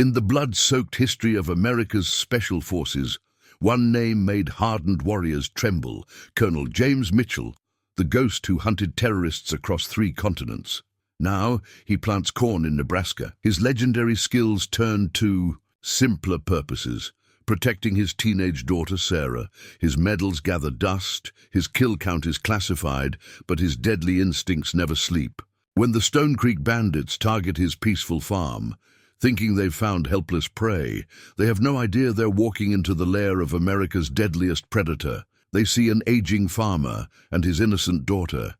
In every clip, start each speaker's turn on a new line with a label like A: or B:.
A: In the blood-soaked history of America's Special Forces, one name made hardened warriors tremble: Colonel James Mitchell, the ghost who hunted terrorists across 3 continents. Now, he plants corn in Nebraska. His legendary skills turn to simpler purposes, protecting his teenage daughter Sarah. His medals gather dust, his kill count is classified, but his deadly instincts never sleep. When the Stone Creek Bandits target his peaceful farm, thinking they've found helpless prey, they have no idea they're walking into the lair of America's deadliest predator. They see an aging farmer and his innocent daughter.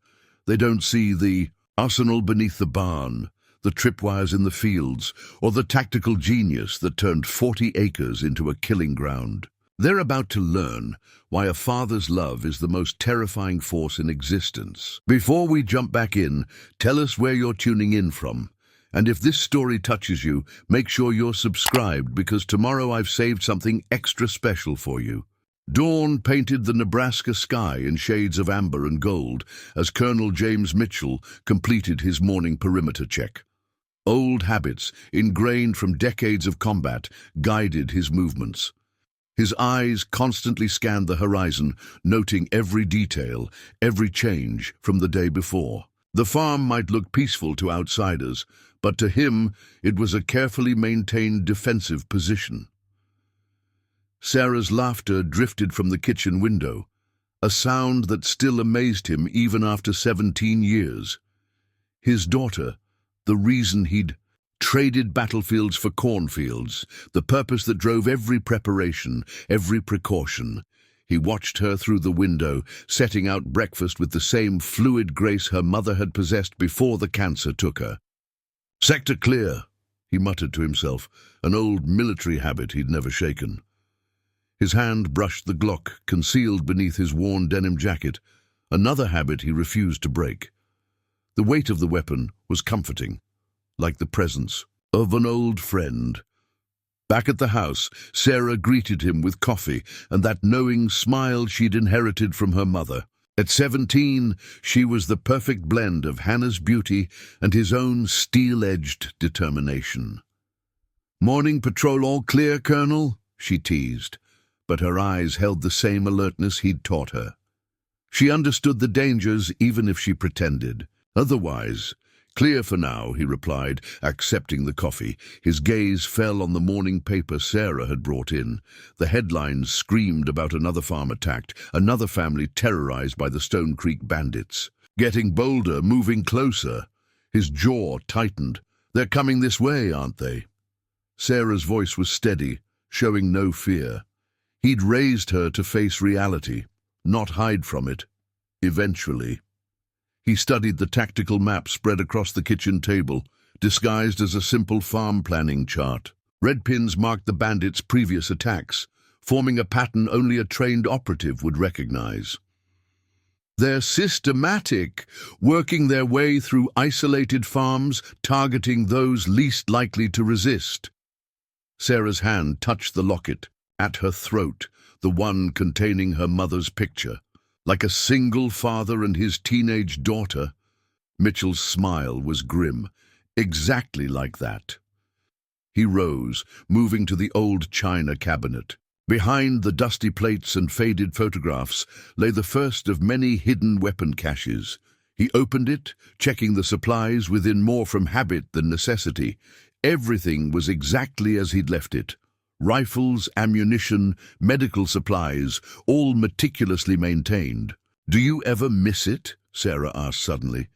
A: They don't see the arsenal beneath the barn, the tripwires in the fields, or the tactical genius that turned 40 acres into a killing ground. They're about to learn why a father's love is the most terrifying force in existence. Before we jump back in, tell us where you're tuning in from. And if this story touches you, make sure you're subscribed, because tomorrow I've saved something extra special for you. Dawn painted the Nebraska sky in shades of amber and gold as Colonel James Mitchell completed his morning perimeter check. Old habits, ingrained from decades of combat, guided his movements. His eyes constantly scanned the horizon, noting every detail, every change from the day before. The farm might look peaceful to outsiders, but to him it was a carefully maintained defensive position. Sarah's laughter drifted from the kitchen window, a sound that still amazed him even after 17 years. His daughter, the reason he'd traded battlefields for cornfields, the purpose that drove every preparation, every precaution. He watched her through the window, setting out breakfast with the same fluid grace her mother had possessed before the cancer took her. "Sector clear," he muttered to himself, an old military habit he'd never shaken. His hand brushed the Glock concealed beneath his worn denim jacket, another habit he refused to break. The weight of the weapon was comforting, like the presence of an old friend. Back at the house, Sarah greeted him with coffee and that knowing smile she'd inherited from her mother. At 17, she was the perfect blend of Hannah's beauty and his own steel-edged determination. "Morning patrol all clear, Colonel?" she teased, but her eyes held the same alertness he'd taught her. She understood the dangers even if she pretended. "Otherwise, clear for now," he replied, accepting the coffee. His gaze fell on the morning paper Sarah had brought in. The headlines screamed about another farm attacked, another family terrorized by the Stone Creek Bandits. Getting bolder, moving closer. His jaw tightened. "They're coming this way, aren't they?" Sarah's voice was steady, showing no fear. He'd raised her to face reality, not hide from it. Eventually. He studied the tactical map spread across the kitchen table, disguised as a simple farm planning chart. Red pins marked the bandits' previous attacks, forming a pattern only a trained operative would recognize. They're systematic, working their way through isolated farms, targeting those least likely to resist. Sarah's hand touched the locket, at her throat, the one containing her mother's picture. Like a single father and his teenage daughter, Mitchell's smile was grim, exactly like that. He rose, moving to the old china cabinet. Behind the dusty plates and faded photographs lay the first of many hidden weapon caches. He opened it, checking the supplies within more from habit than necessity. Everything was exactly as he'd left it. Rifles, ammunition, medical supplies, all meticulously maintained. "Do you ever miss it?" Sarah asked suddenly.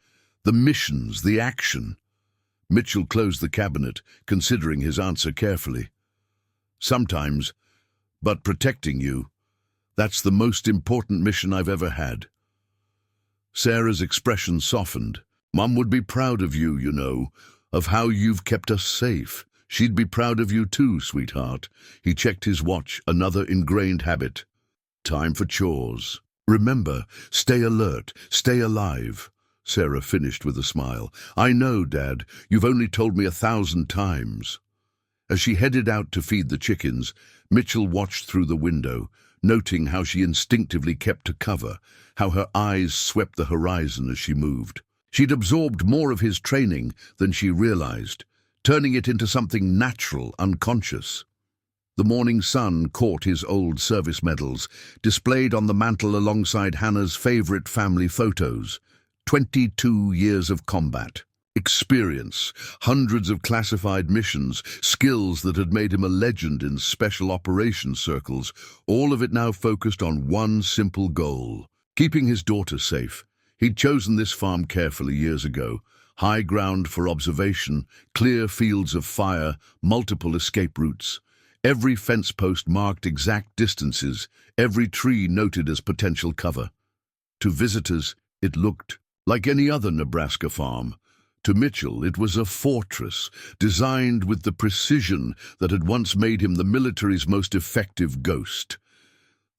A: "The missions, the action." Mitchell closed the cabinet, considering his answer carefully. "Sometimes, but protecting you, that's the most important mission I've ever had." Sarah's expression softened. "Mom would be proud of you, you know, of how you've kept us safe. She'd be proud of you too, sweetheart." He checked his watch, another ingrained habit. "Time for chores. Remember, stay alert, stay alive." Sarah finished with a smile. "I know, Dad, you've only told me 1,000 times." As she headed out to feed the chickens, Mitchell watched through the window, noting how she instinctively kept to cover, how her eyes swept the horizon as she moved. She'd absorbed more of his training than she realized, turning it into something natural, unconscious. The morning sun caught his old service medals, displayed on the mantel alongside Hannah's favorite family photos. 22 years of combat, experience, hundreds of classified missions, skills that had made him a legend in special operations circles, all of it now focused on one simple goal: keeping his daughter safe. He'd chosen this farm carefully years ago. High ground for observation, clear fields of fire, multiple escape routes. Every fence post marked exact distances, every tree noted as potential cover. To visitors, it looked like any other Nebraska farm. To Mitchell, it was a fortress, designed with the precision that had once made him the military's most effective ghost.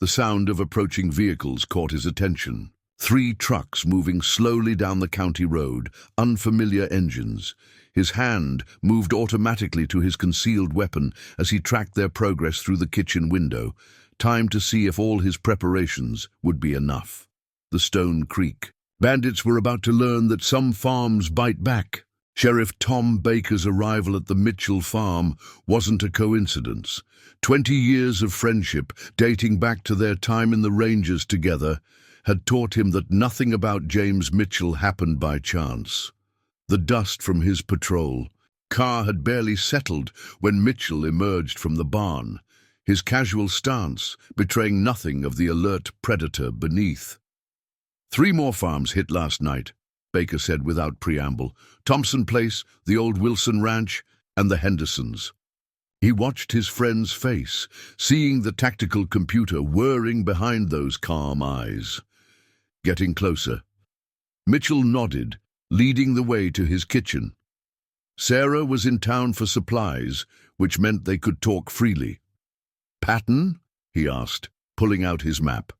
A: The sound of approaching vehicles caught his attention. 3 trucks moving slowly down the county road, unfamiliar engines. His hand moved automatically to his concealed weapon as he tracked their progress through the kitchen window. Time to see if all his preparations would be enough. The Stone Creek Bandits were about to learn that some farms bite back. Sheriff Tom Baker's arrival at the Mitchell farm wasn't a coincidence. 20 years of friendship, dating back to their time in the Rangers together, had taught him that nothing about James Mitchell happened by chance. The dust from his patrol car had barely settled when Mitchell emerged from the barn, his casual stance betraying nothing of the alert predator beneath. 3 more farms hit last night, Baker said without preamble. Thompson Place, the old Wilson Ranch, and the Hendersons. He watched his friend's face, seeing the tactical computer whirring behind those calm eyes. Getting closer. Mitchell nodded, leading the way to his kitchen. Sarah was in town for supplies, which meant they could talk freely. "Pattern?" he asked, pulling out his map.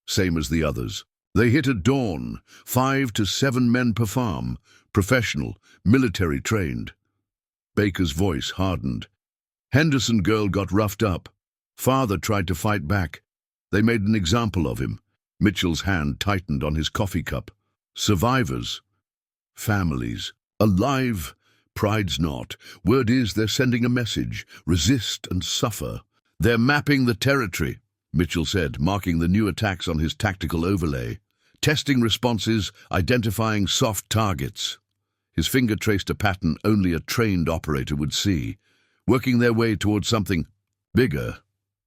A: Same as the others. They hit at dawn, 5 to 7 men per farm, professional, military trained. Baker's voice hardened. Henderson girl got roughed up. Father tried to fight back. They made an example of him. Mitchell's hand tightened on his coffee cup. Survivors. Families. Alive. Pride's not. Word is they're sending a message. Resist and suffer. They're mapping the territory, Mitchell said, marking the new attacks on his tactical overlay. Testing responses, identifying soft targets. His finger traced a pattern only a trained operator would see. Working their way towards something bigger.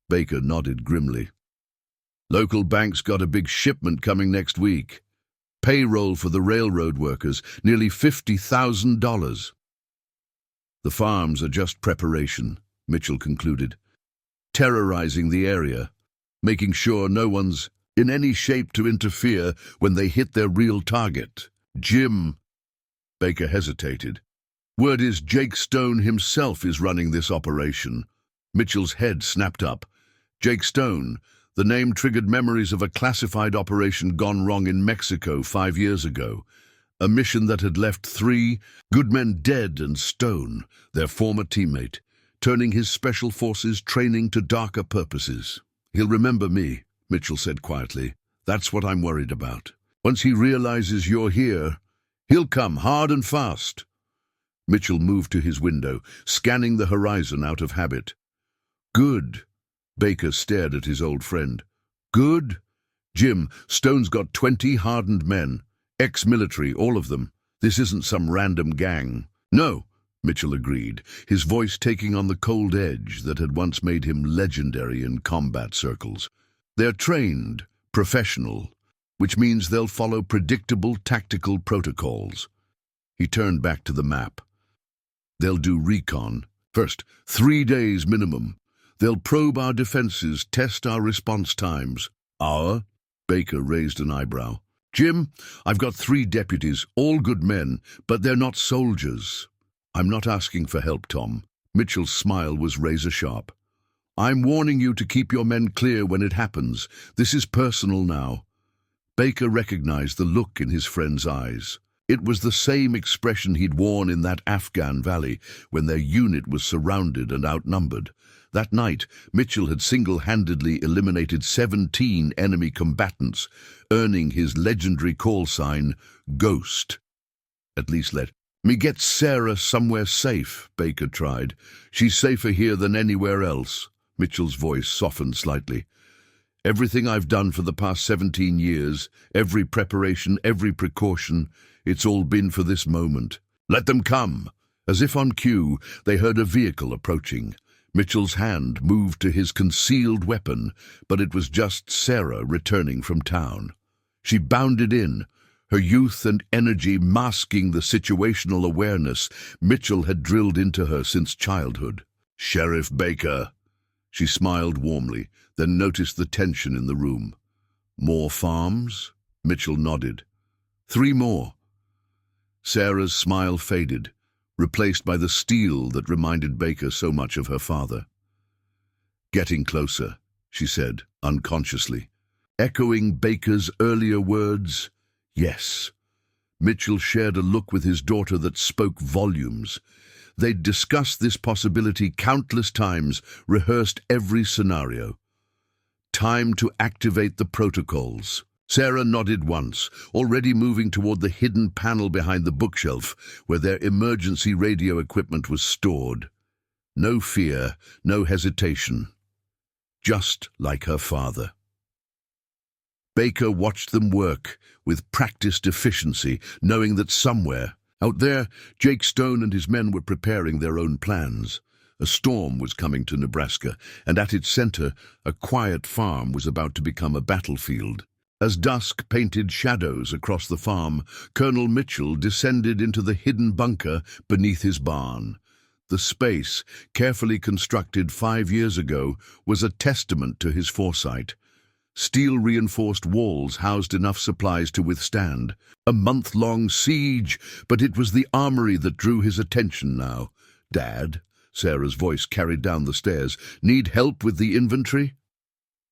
A: Baker nodded grimly. Local banks got a big shipment coming next week. Payroll for the railroad workers, nearly $50,000. The farms are just preparation, Mitchell concluded. Terrorizing the area, making sure no one's in any shape to interfere when they hit their real target. Jim. Baker hesitated. Word is Jake Stone himself is running this operation. Mitchell's head snapped up. Jake Stone. The name triggered memories of a classified operation gone wrong in Mexico 5 years ago. A mission that had left 3 good men dead and Stone, their former teammate, turning his special forces training to darker purposes. He'll remember me, Mitchell said quietly. That's what I'm worried about. Once he realizes you're here, he'll come hard and fast. Mitchell moved to his window, scanning the horizon out of habit. Good. Baker stared at his old friend. Good? Jim, Stone's got 20 hardened men. Ex-military, all of them. This isn't some random gang. No, Mitchell agreed, his voice taking on the cold edge that had once made him legendary in combat circles. They're trained, professional, which means they'll follow predictable tactical protocols. He turned back to the map. They'll do recon. First, 3 days minimum. They'll probe our defenses, test our response times. Our? Baker raised an eyebrow. Jim, I've got 3 deputies, all good men, but they're not soldiers. I'm not asking for help, Tom. Mitchell's smile was razor-sharp. I'm warning you to keep your men clear when it happens. This is personal now. Baker recognized the look in his friend's eyes. It was the same expression he'd worn in that Afghan valley when their unit was surrounded and outnumbered. That night, Mitchell had single-handedly eliminated 17 enemy combatants, earning his legendary call sign, Ghost. At least let "Me get Sarah somewhere safe," Baker tried. "She's safer here than anywhere else." Mitchell's voice softened slightly. "Everything I've done for the past 17 years, every preparation, every precaution, it's all been for this moment. Let them come." As if on cue, they heard a vehicle approaching. Mitchell's hand moved to his concealed weapon, but it was just Sarah returning from town. She bounded in, her youth and energy masking the situational awareness Mitchell had drilled into her since childhood. "Sheriff Baker." She smiled warmly, then noticed the tension in the room. "More farms?" Mitchell nodded. "3 more." Sarah's smile faded, replaced by the steel that reminded Baker so much of her father. "Getting closer," she said, unconsciously. Echoing Baker's earlier words, "Yes." Mitchell shared a look with his daughter that spoke volumes. They'd discussed this possibility countless times, rehearsed every scenario. Time to activate the protocols. Sarah nodded once, already moving toward the hidden panel behind the bookshelf where their emergency radio equipment was stored. No fear, no hesitation. Just like her father. Baker watched them work with practiced efficiency, knowing that somewhere, out there, Jake Stone and his men were preparing their own plans. A storm was coming to Nebraska, and at its center, a quiet farm was about to become a battlefield. As dusk painted shadows across the farm, Colonel Mitchell descended into the hidden bunker beneath his barn. The space, carefully constructed 5 years ago, was a testament to his foresight. Steel-reinforced walls housed enough supplies to withstand a month-long siege, but it was the armory that drew his attention now. "Dad," Sarah's voice carried down the stairs, "need help with the inventory?"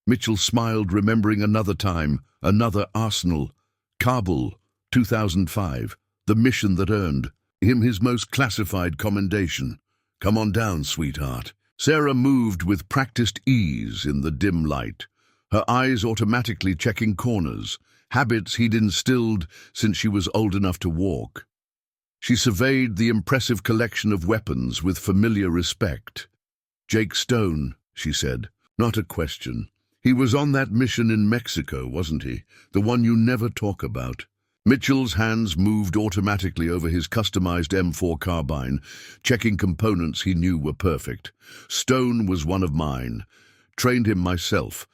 A: Mitchell smiled, remembering another time, another arsenal. Kabul, 2005, the mission that earned him his most classified commendation. "Come on down, sweetheart." Sarah moved with practiced ease in the dim light, her eyes automatically checking corners, habits he'd instilled since she was old enough to walk. She surveyed the impressive collection of weapons with familiar respect. "Jake Stone," she said. "Not a question. He was on that mission in Mexico, wasn't he? The one you never talk about." Mitchell's hands moved automatically over his customized M4 carbine, checking components he knew were perfect. "Stone was one of mine. Trained him myself.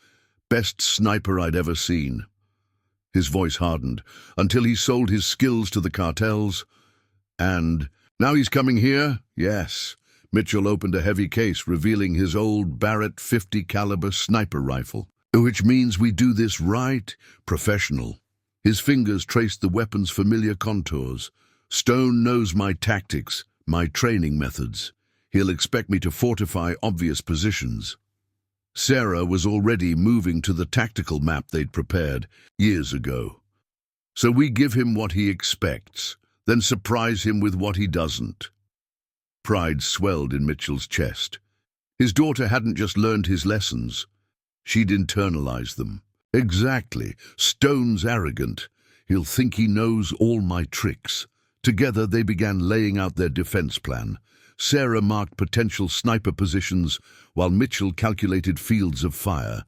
A: Best sniper I'd ever seen." His voice hardened, "Until he sold his skills to the cartels. And now he's coming here?" "Yes." Mitchell opened a heavy case, revealing his old Barrett .50 caliber sniper rifle. "Which means we do this right? Professional." His fingers traced the weapon's familiar contours. "Stone knows my tactics, my training methods. He'll expect me to fortify obvious positions." Sarah was already moving to the tactical map they'd prepared years ago. "So we give him what he expects, then surprise him with what he doesn't." Pride swelled in Mitchell's chest. His daughter hadn't just learned his lessons. She'd internalized them. "Exactly. Stone's arrogant. He'll think he knows all my tricks." Together they began laying out their defense plan. Sarah marked potential sniper positions, while Mitchell calculated fields of fire.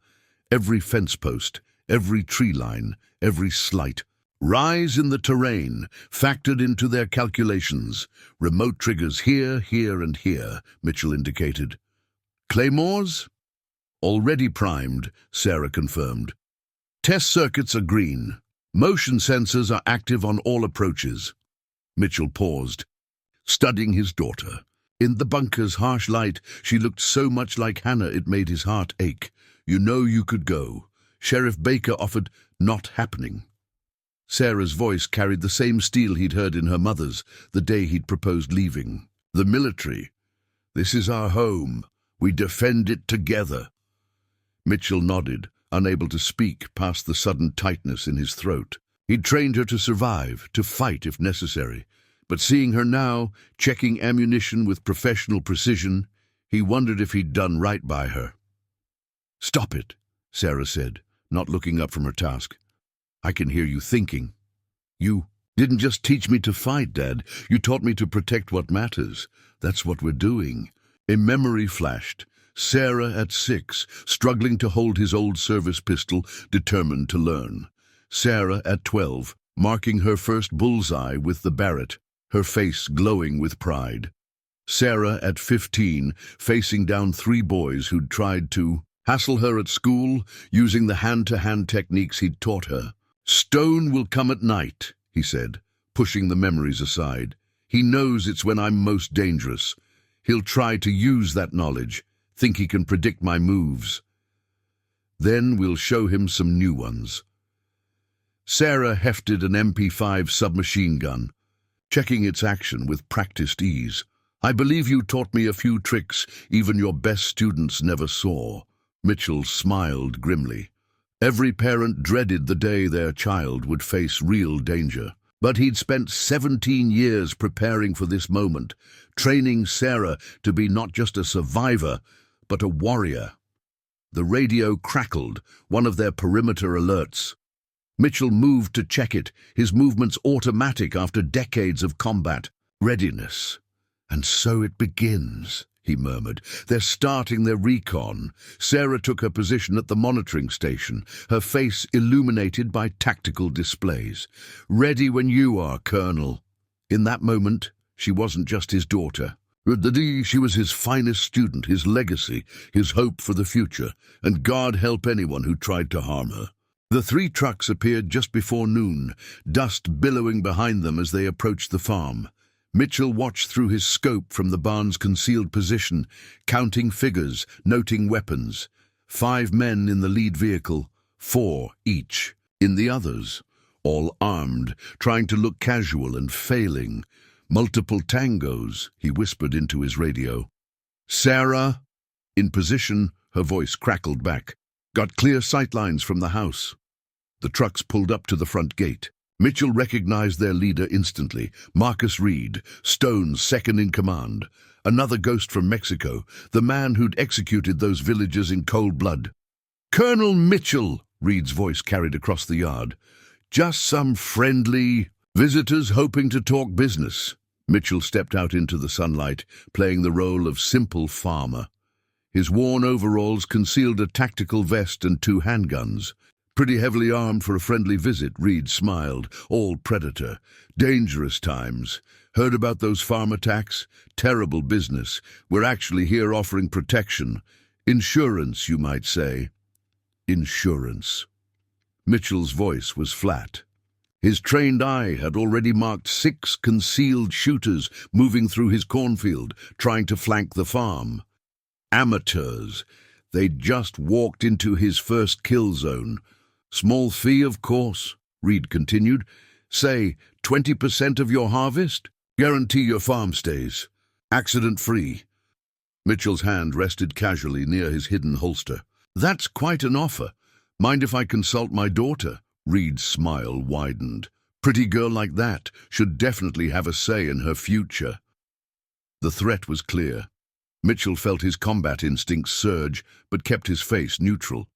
A: Every fence post, every tree line, every slight rise in the terrain factored into their calculations. "Remote triggers here, here, and here," Mitchell indicated. "Claymores?" "Already primed," Sarah confirmed. "Test circuits are green. Motion sensors are active on all approaches." Mitchell paused, studying his daughter. In the bunker's harsh light, she looked so much like Hannah it made his heart ache. "You know you could go." Sheriff Baker offered, "Not happening." Sarah's voice carried the same steel he'd heard in her mother's the day he'd proposed leaving. "The military. This is our home. We defend it together." Mitchell nodded, unable to speak past the sudden tightness in his throat. He'd trained her to survive, to fight if necessary. But seeing her now, checking ammunition with professional precision, he wondered if he'd done right by her. "Stop it," Sarah said, not looking up from her task. "I can hear you thinking." "You Didn't just teach me to fight, Dad. You taught me to protect what matters. That's what we're doing. A memory flashed. Sarah at 6, struggling to hold his old service pistol, determined to learn. Sarah at 12, marking her first bullseye with the Barrett, her face glowing with pride. Sarah at 15, facing down 3 boys who'd tried to hassle her at school using the hand-to-hand techniques he'd taught her. "Stone will come at night," he said, pushing the memories aside. "He knows it's when I'm most dangerous. He'll try to use that knowledge, think he can predict my moves. Then we'll show him some new ones." Sarah hefted an MP5 submachine gun, checking its action with practiced ease. "I believe you taught me a few tricks even your best students never saw." Mitchell smiled grimly. Every parent dreaded the day their child would face real danger. But he'd spent 17 years preparing for this moment, training Sarah to be not just a survivor, but a warrior. The radio crackled, one of their perimeter alerts. Mitchell moved to check it, his movements automatic after decades of combat. "Readiness. And so it begins," he murmured. "They're starting their recon." Sarah took her position at the monitoring station, her face illuminated by tactical displays. "Ready when you are, Colonel." In that moment, she wasn't just his daughter. She was his finest student, his legacy, his hope for the future, and God help anyone who tried to harm her. The 3 trucks appeared just before noon, dust billowing behind them as they approached the farm. Mitchell watched through his scope from the barn's concealed position, counting figures, noting weapons. 5 men in the lead vehicle, 4 each in the others, all armed, trying to look casual and failing. "Multiple tangos," he whispered into his radio. "Sarah?" In position, her voice crackled back. "Got clear sightlines from the house." The trucks pulled up to the front gate. Mitchell recognized their leader instantly, Marcus Reed, Stone's second in command. Another ghost from Mexico, the man who'd executed those villagers in cold blood. "Colonel Mitchell," Reed's voice carried across the yard. "Just some friendly visitors hoping to talk business." Mitchell stepped out into the sunlight, playing the role of simple farmer. His worn overalls concealed a tactical vest and 2 handguns. "Pretty heavily armed for a friendly visit," Reed smiled. "All predator. Dangerous times. Heard about those farm attacks? Terrible business. We're actually here offering protection. Insurance, you might say." Insurance. Mitchell's voice was flat. His trained eye had already marked 6 concealed shooters moving through his cornfield, trying to flank the farm. Amateurs. They'd just walked into his first kill zone. "Small fee, of course," Reed continued. "Say, 20% of your harvest? Guarantee your farm stays. Accident-free." Mitchell's hand rested casually near his hidden holster. "That's quite an offer. Mind if I consult my daughter?" Reed's smile widened. "Pretty girl like that should definitely have a say in her future." The threat was clear. Mitchell felt his combat instincts surge, but kept his face neutral.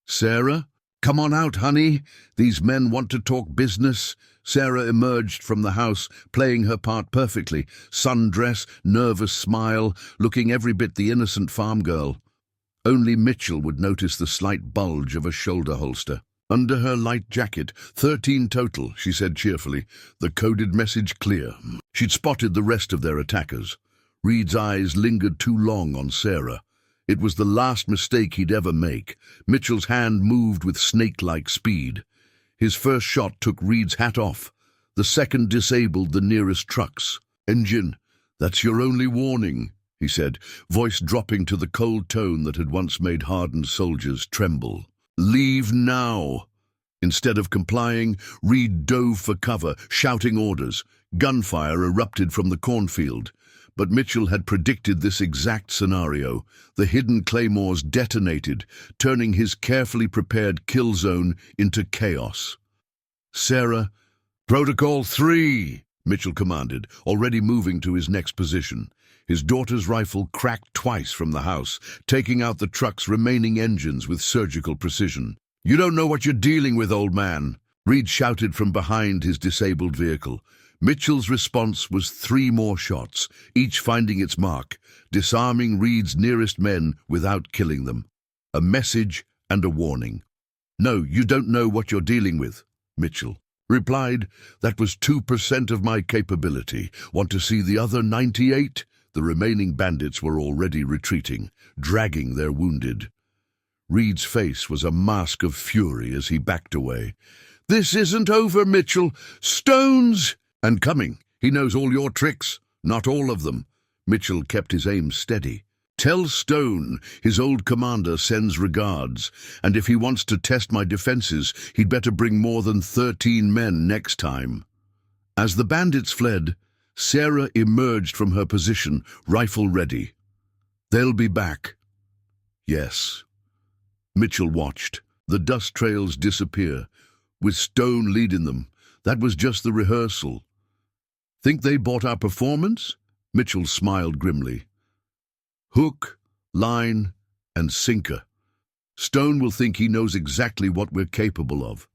A: "Sarah? Come on out, honey. These men want to talk business." Sarah emerged from the house, playing her part perfectly. Sundress, nervous smile, looking every bit the innocent farm girl. Only Mitchell would notice the slight bulge of a shoulder holster. Under her light jacket, 13 total, she said cheerfully, the coded message clear. She'd spotted the rest of their attackers. Reed's eyes lingered too long on Sarah. It was the last mistake he'd ever make. Mitchell's hand moved with snake-like speed. His first shot took Reed's hat off. The second disabled the nearest trucks. "Engine, that's your only warning," he said, voice dropping to the cold tone that had once made hardened soldiers tremble. "Leave now." Instead of complying, Reed dove for cover, shouting orders. Gunfire erupted from the cornfield. But Mitchell had predicted this exact scenario. The hidden claymores detonated, turning his carefully prepared kill zone into chaos. "Sarah, Protocol 3, Mitchell commanded, already moving to his next position. His daughter's rifle cracked twice from the house, taking out the truck's remaining engines with surgical precision. "You don't know what you're dealing with, old man." Reed shouted from behind his disabled vehicle. Mitchell's response was 3 more shots, each finding its mark, disarming Reed's nearest men without killing them. A message and a warning. "No, you don't know what you're dealing with," Mitchell replied. "That was 2% of my capability. Want to see the other 98? The remaining bandits were already retreating, dragging their wounded. Reed's face was a mask of fury as he backed away. "This isn't over, Mitchell. Stone's and coming. He knows all your tricks, not all of them." Mitchell kept his aim steady. "Tell Stone his old commander sends regards, and if he wants to test my defenses, he'd better bring more than 13 men next time." As the bandits fled, Sarah emerged from her position, rifle ready. "They'll be back." "Yes." Mitchell watched, the dust trails disappear, with Stone leading them. That was just the rehearsal. "Think they bought our performance?" Mitchell smiled grimly. "Hook, line, and sinker. Stone will think he knows exactly what we're capable of."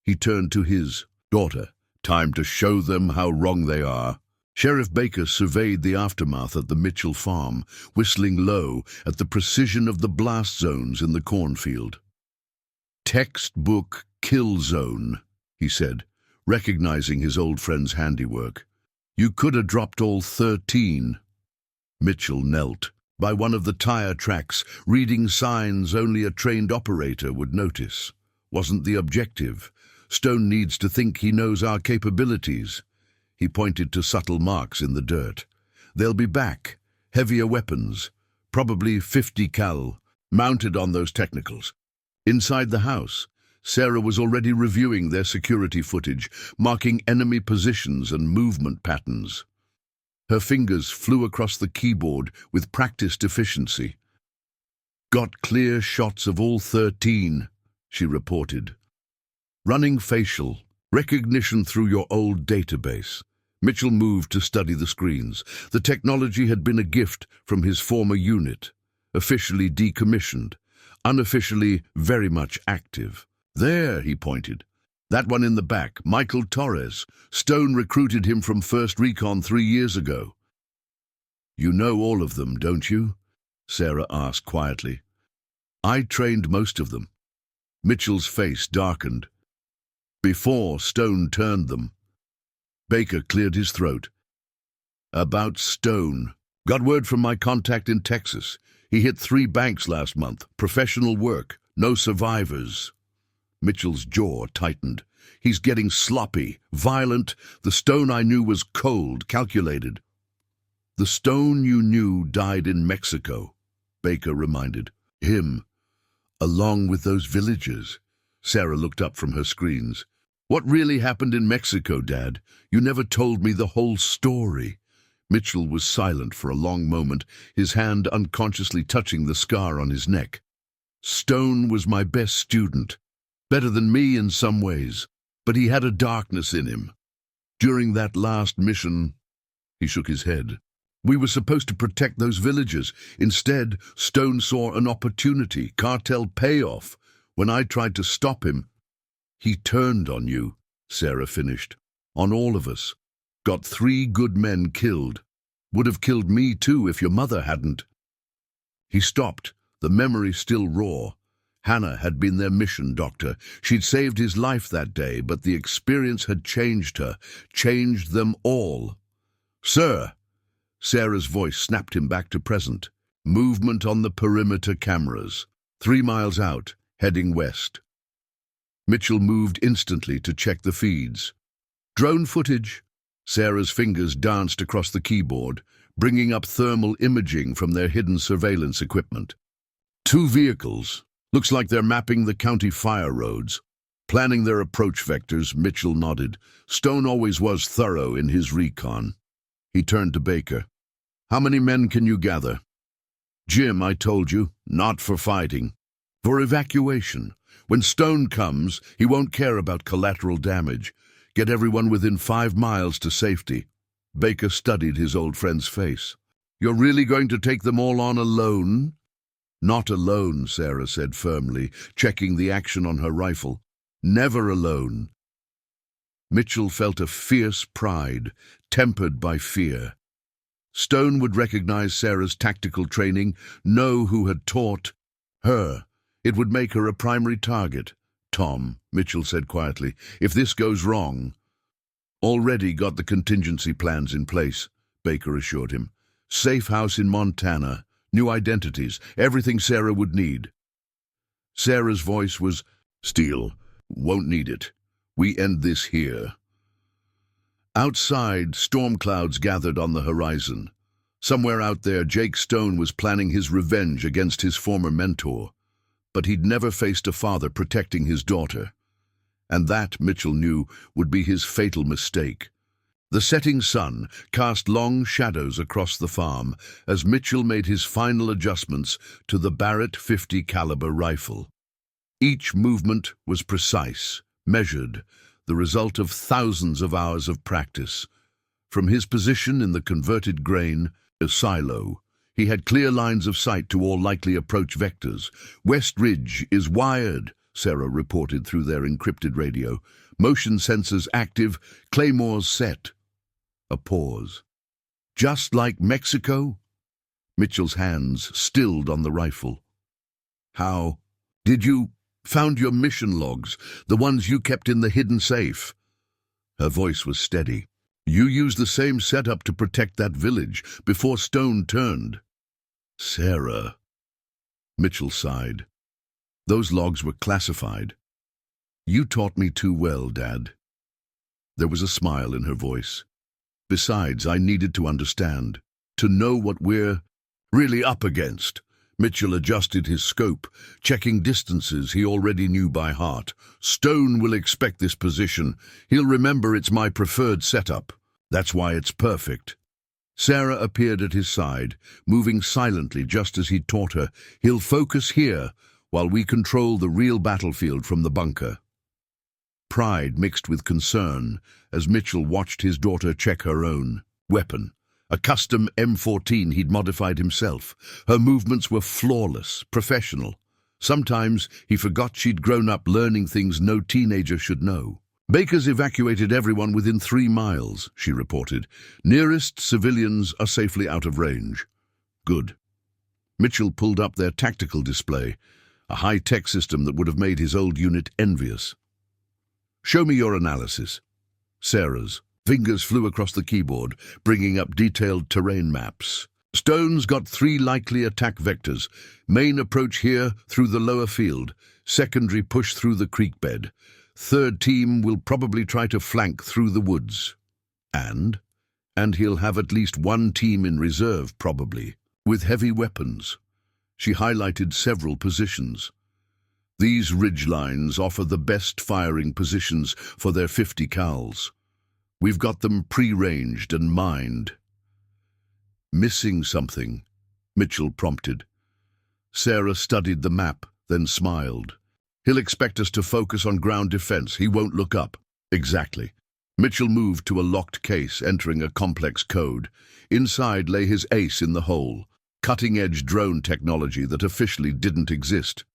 A: He turned to his daughter. "Time to show them how wrong they are." Sheriff Baker surveyed the aftermath at the Mitchell farm, whistling low at the precision of the blast zones in the cornfield. "Textbook kill zone," he said, recognizing his old friend's handiwork. "You could have dropped all 13. Mitchell knelt by one of the tire tracks, reading signs only a trained operator would notice. Wasn't the objective. Stone needs to think he knows our capabilities. He pointed to subtle marks in the dirt. "They'll be back. Heavier weapons, probably 50 cal, mounted on those technicals." Inside the house, Sarah was already reviewing their security footage, marking enemy positions and movement patterns. Her fingers flew across the keyboard with practiced efficiency. "Got clear shots of all 13, she reported. "Running facial recognition through your old database." Mitchell moved to study the screens. The technology had been a gift from his former unit, officially decommissioned, unofficially very much active. "There," he pointed. "That one in the back, Michael Torres. Stone recruited him from 1st Recon 3 years ago." "You know all of them, don't you?" Sarah asked quietly. "I trained most of them." Mitchell's face darkened. "Before Stone turned them." Baker cleared his throat. "About Stone. Got word from my contact in Texas. He hit 3 banks last month. Professional work. No survivors." Mitchell's jaw tightened. "He's getting sloppy, violent. The Stone I knew was cold, calculated." "The Stone you knew died in Mexico," Baker reminded. "Him, along with those villagers." Sarah looked up from her screens. "What really happened in Mexico, Dad? You never told me the whole story." Mitchell was silent for a long moment, his hand unconsciously touching the scar on his neck. "Stone was my best student. Better than me in some ways, but he had a darkness in him. During that last mission," he shook his head, "we were supposed to protect those villagers. Instead, Stone saw an opportunity, cartel payoff. When I tried to stop him—" "He turned on you," Sarah finished. "On all of us. Got 3 good men killed. Would have killed me too if your mother hadn't." He stopped, the memory still raw. Hannah had been their mission doctor. She'd saved his life that day, but the experience had changed her, changed them all. "Sir!" Sarah's voice snapped him back to present. Movement on the perimeter cameras. 3 miles out, heading west. Mitchell moved instantly to check the feeds. "Drone footage." Sarah's fingers danced across the keyboard, bringing up thermal imaging from their hidden surveillance equipment. 2 vehicles. Looks like they're mapping the county fire roads. Planning their approach vectors, Mitchell nodded. Stone always was thorough in his recon. He turned to Baker. "How many men can you gather?" "Jim, I told you, not for fighting. For evacuation. When Stone comes, he won't care about collateral damage. Get everyone within 5 miles to safety." Baker studied his old friend's face. "You're really going to take them all on alone?" "Not alone," Sarah said firmly, checking the action on her rifle. never alone. Mitchell felt a fierce pride, tempered by fear. Stone would recognize Sarah's tactical training, know who had taught her. It would make her a primary target. "Tom," Mitchell said quietly, "if this goes wrong—" "Already got the contingency plans in place," Baker assured him. "Safe house in Montana, new identities, everything Sarah would need." Sarah's voice was, "Steele, won't need it. We end this here." Outside, storm clouds gathered on the horizon. Somewhere out there, Jake Stone was planning his revenge against his former mentor. But he'd never faced a father protecting his daughter. And that, Mitchell knew, would be his fatal mistake. The setting sun cast long shadows across the farm as Mitchell made his final adjustments to the Barrett .50 caliber rifle. Each movement was precise, measured, the result of thousands of hours of practice. From his position in the converted grain, a silo, he had clear lines of sight to all likely approach vectors. "West Ridge is wired," Sarah reported through their encrypted radio. "Motion sensors active, claymores set." A pause. "Just like Mexico?" Mitchell's hands stilled on the rifle. "How did you found your mission logs, the ones you kept in the hidden safe?" Her voice was steady. "You used the same setup to protect that village before Stone turned." "Sarah," Mitchell sighed. "Those logs were classified. You taught me too well, Dad." There was a smile in her voice. "Besides, I needed to understand, to know what we're really up against." Mitchell adjusted his scope, checking distances he already knew by heart. "Stone will expect this position. He'll remember it's my preferred setup. That's why it's perfect." Sarah appeared at his side, moving silently just as he'd taught her. "He'll focus here, while we control the real battlefield from the bunker." Pride mixed with concern as Mitchell watched his daughter check her own weapon. A custom M14 he'd modified himself. Her movements were flawless, professional. Sometimes he forgot she'd grown up learning things no teenager should know. "Baker's evacuated everyone within 3 miles, she reported. "Nearest civilians are safely out of range." "Good." Mitchell pulled up their tactical display, a high-tech system that would have made his old unit envious. "Show me your analysis." Sarah's fingers flew across the keyboard, bringing up detailed terrain maps. "Stone's got 3 likely attack vectors. Main approach here through the lower field. Secondary push through the creek bed. Third team will probably try to flank through the woods. And he'll have at least 1 team in reserve, probably, with heavy weapons." She highlighted several positions. "These ridge lines offer the best firing positions for their 50 cals. We've got them pre-ranged and mined." "Missing something?" Mitchell prompted. Sarah studied the map, then smiled. "He'll expect us to focus on ground defense. He won't look up." "Exactly." Mitchell moved to a locked case, entering a complex code. Inside lay his ace in the hole, cutting-edge drone technology that officially didn't exist.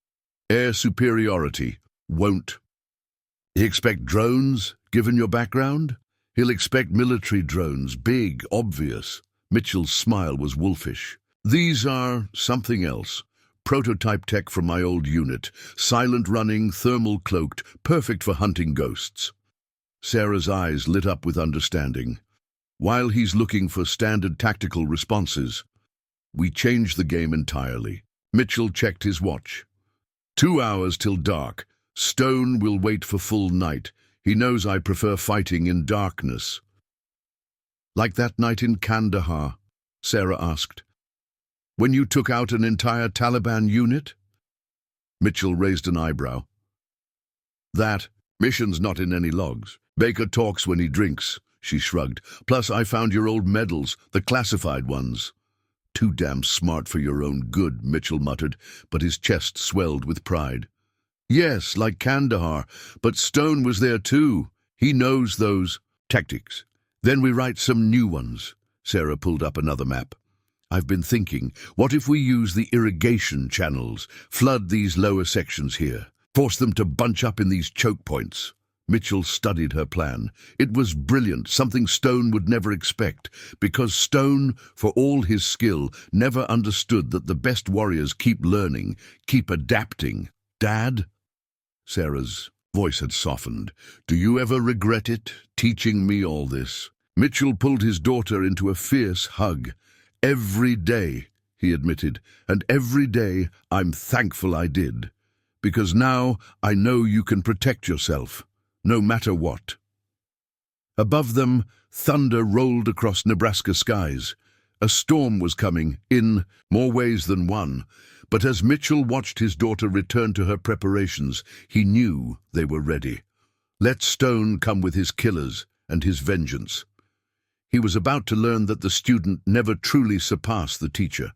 A: Air superiority. Won't. "He expect drones, given your background?" "He'll expect military drones, big, obvious." Mitchell's smile was wolfish. "These are something else. Prototype tech from my old unit. Silent running, thermal cloaked, perfect for hunting ghosts." Sarah's eyes lit up with understanding. "While he's looking for standard tactical responses, we change the game entirely." Mitchell checked his watch. 2 hours till dark. Stone will wait for full night. He knows I prefer fighting in darkness." "Like that night in Kandahar?" Sarah asked. "When you took out an entire Taliban unit?" Mitchell raised an eyebrow. "That mission's not in any logs. Baker talks when he drinks," she shrugged. "Plus, I found your old medals, the classified ones." "Too damn smart for your own good," Mitchell muttered, but his chest swelled with pride. "Yes, like Kandahar, but Stone was there too. He knows those tactics. Then we write some new ones." Sarah pulled up another map. "I've been thinking, what if we use the irrigation channels, flood these lower sections here? Force them to bunch up in these choke points. Mitchell studied her plan. It was brilliant, something Stone would never expect, because Stone, for all his skill, never understood that the best warriors keep learning, keep adapting. "Dad?" Sarah's voice had softened. "Do you ever regret it, teaching me all this?" Mitchell pulled his daughter into a fierce hug. "Every day," he admitted, "and every day I'm thankful I did, because now I know you can protect yourself, no matter what." Above them, thunder rolled across Nebraska skies. A storm was coming, in more ways than one, but as Mitchell watched his daughter return to her preparations, he knew they were ready. Let Stone come with his killers and his vengeance. He was about to learn that the student never truly surpassed the teacher.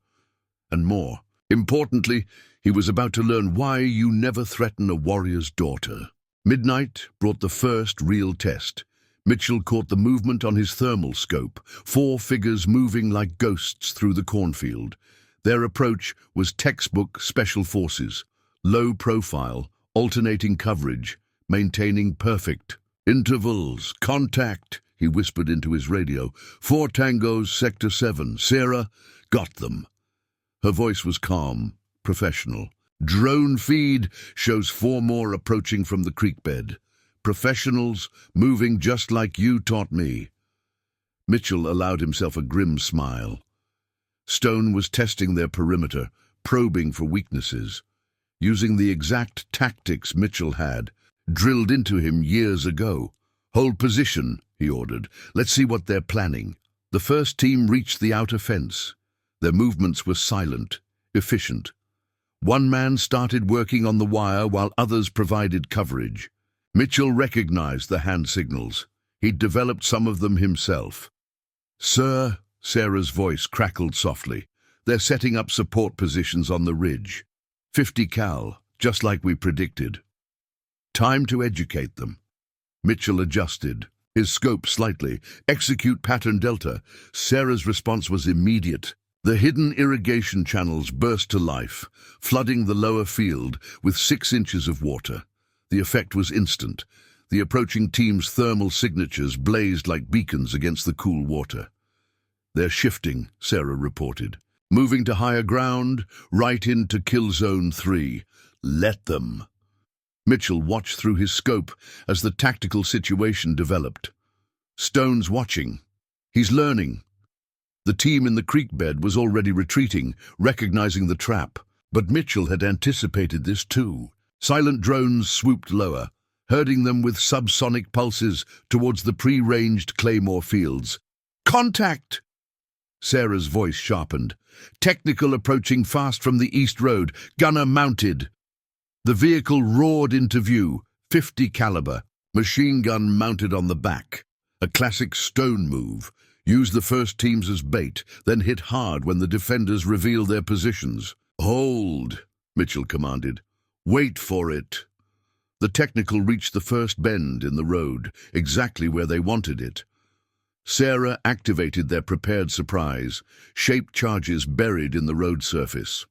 A: And more importantly, he was about to learn why you never threaten a warrior's daughter. Midnight brought the first real test. Mitchell caught the movement on his thermal scope, 4 figures moving like ghosts through the cornfield. Their approach was textbook special forces, low profile, alternating coverage, maintaining perfect intervals. "Contact," he whispered into his radio. "4 tangos, Sector 7. Sarah, got them." Her voice was calm, professional. "Drone feed shows 4 more approaching from the creek bed. Professionals, moving just like you taught me." Mitchell allowed himself a grim smile. Stone was testing their perimeter, probing for weaknesses, using the exact tactics Mitchell had drilled into him years ago. "Hold position," he ordered. "Let's see what they're planning." The first team reached the outer fence. Their movements were silent, efficient. One man started working on the wire while others provided coverage. Mitchell recognized the hand signals. He'd developed some of them himself. "Sir," Sarah's voice crackled softly, "they're setting up support positions on the ridge. 50 cal, just like we predicted. Time to educate them." Mitchell adjusted, his scope slightly. "Execute pattern delta." Sarah's response was immediate. The hidden irrigation channels burst to life, flooding the lower field with 6 inches of water. The effect was instant. The approaching team's thermal signatures blazed like beacons against the cool water. "They're shifting," Sarah reported. "Moving to higher ground, right into kill zone 3. Let them." Mitchell watched through his scope as the tactical situation developed. Stone's watching. He's learning. The team in the creek bed was already retreating, recognizing the trap. But Mitchell had anticipated this too. Silent drones swooped lower, herding them with subsonic pulses towards the pre-ranged claymore fields. "Contact!" Sarah's voice sharpened. "Technical approaching fast from the east road, gunner mounted." The vehicle roared into view, 50 caliber, machine gun mounted on the back. A classic Stone move. Use the first teams as bait, then hit hard when the defenders reveal their positions. "Hold," Mitchell commanded. "Wait for it." The technical reached the first bend in the road, exactly where they wanted it. Sarah activated their prepared surprise, shaped charges buried in the road surface.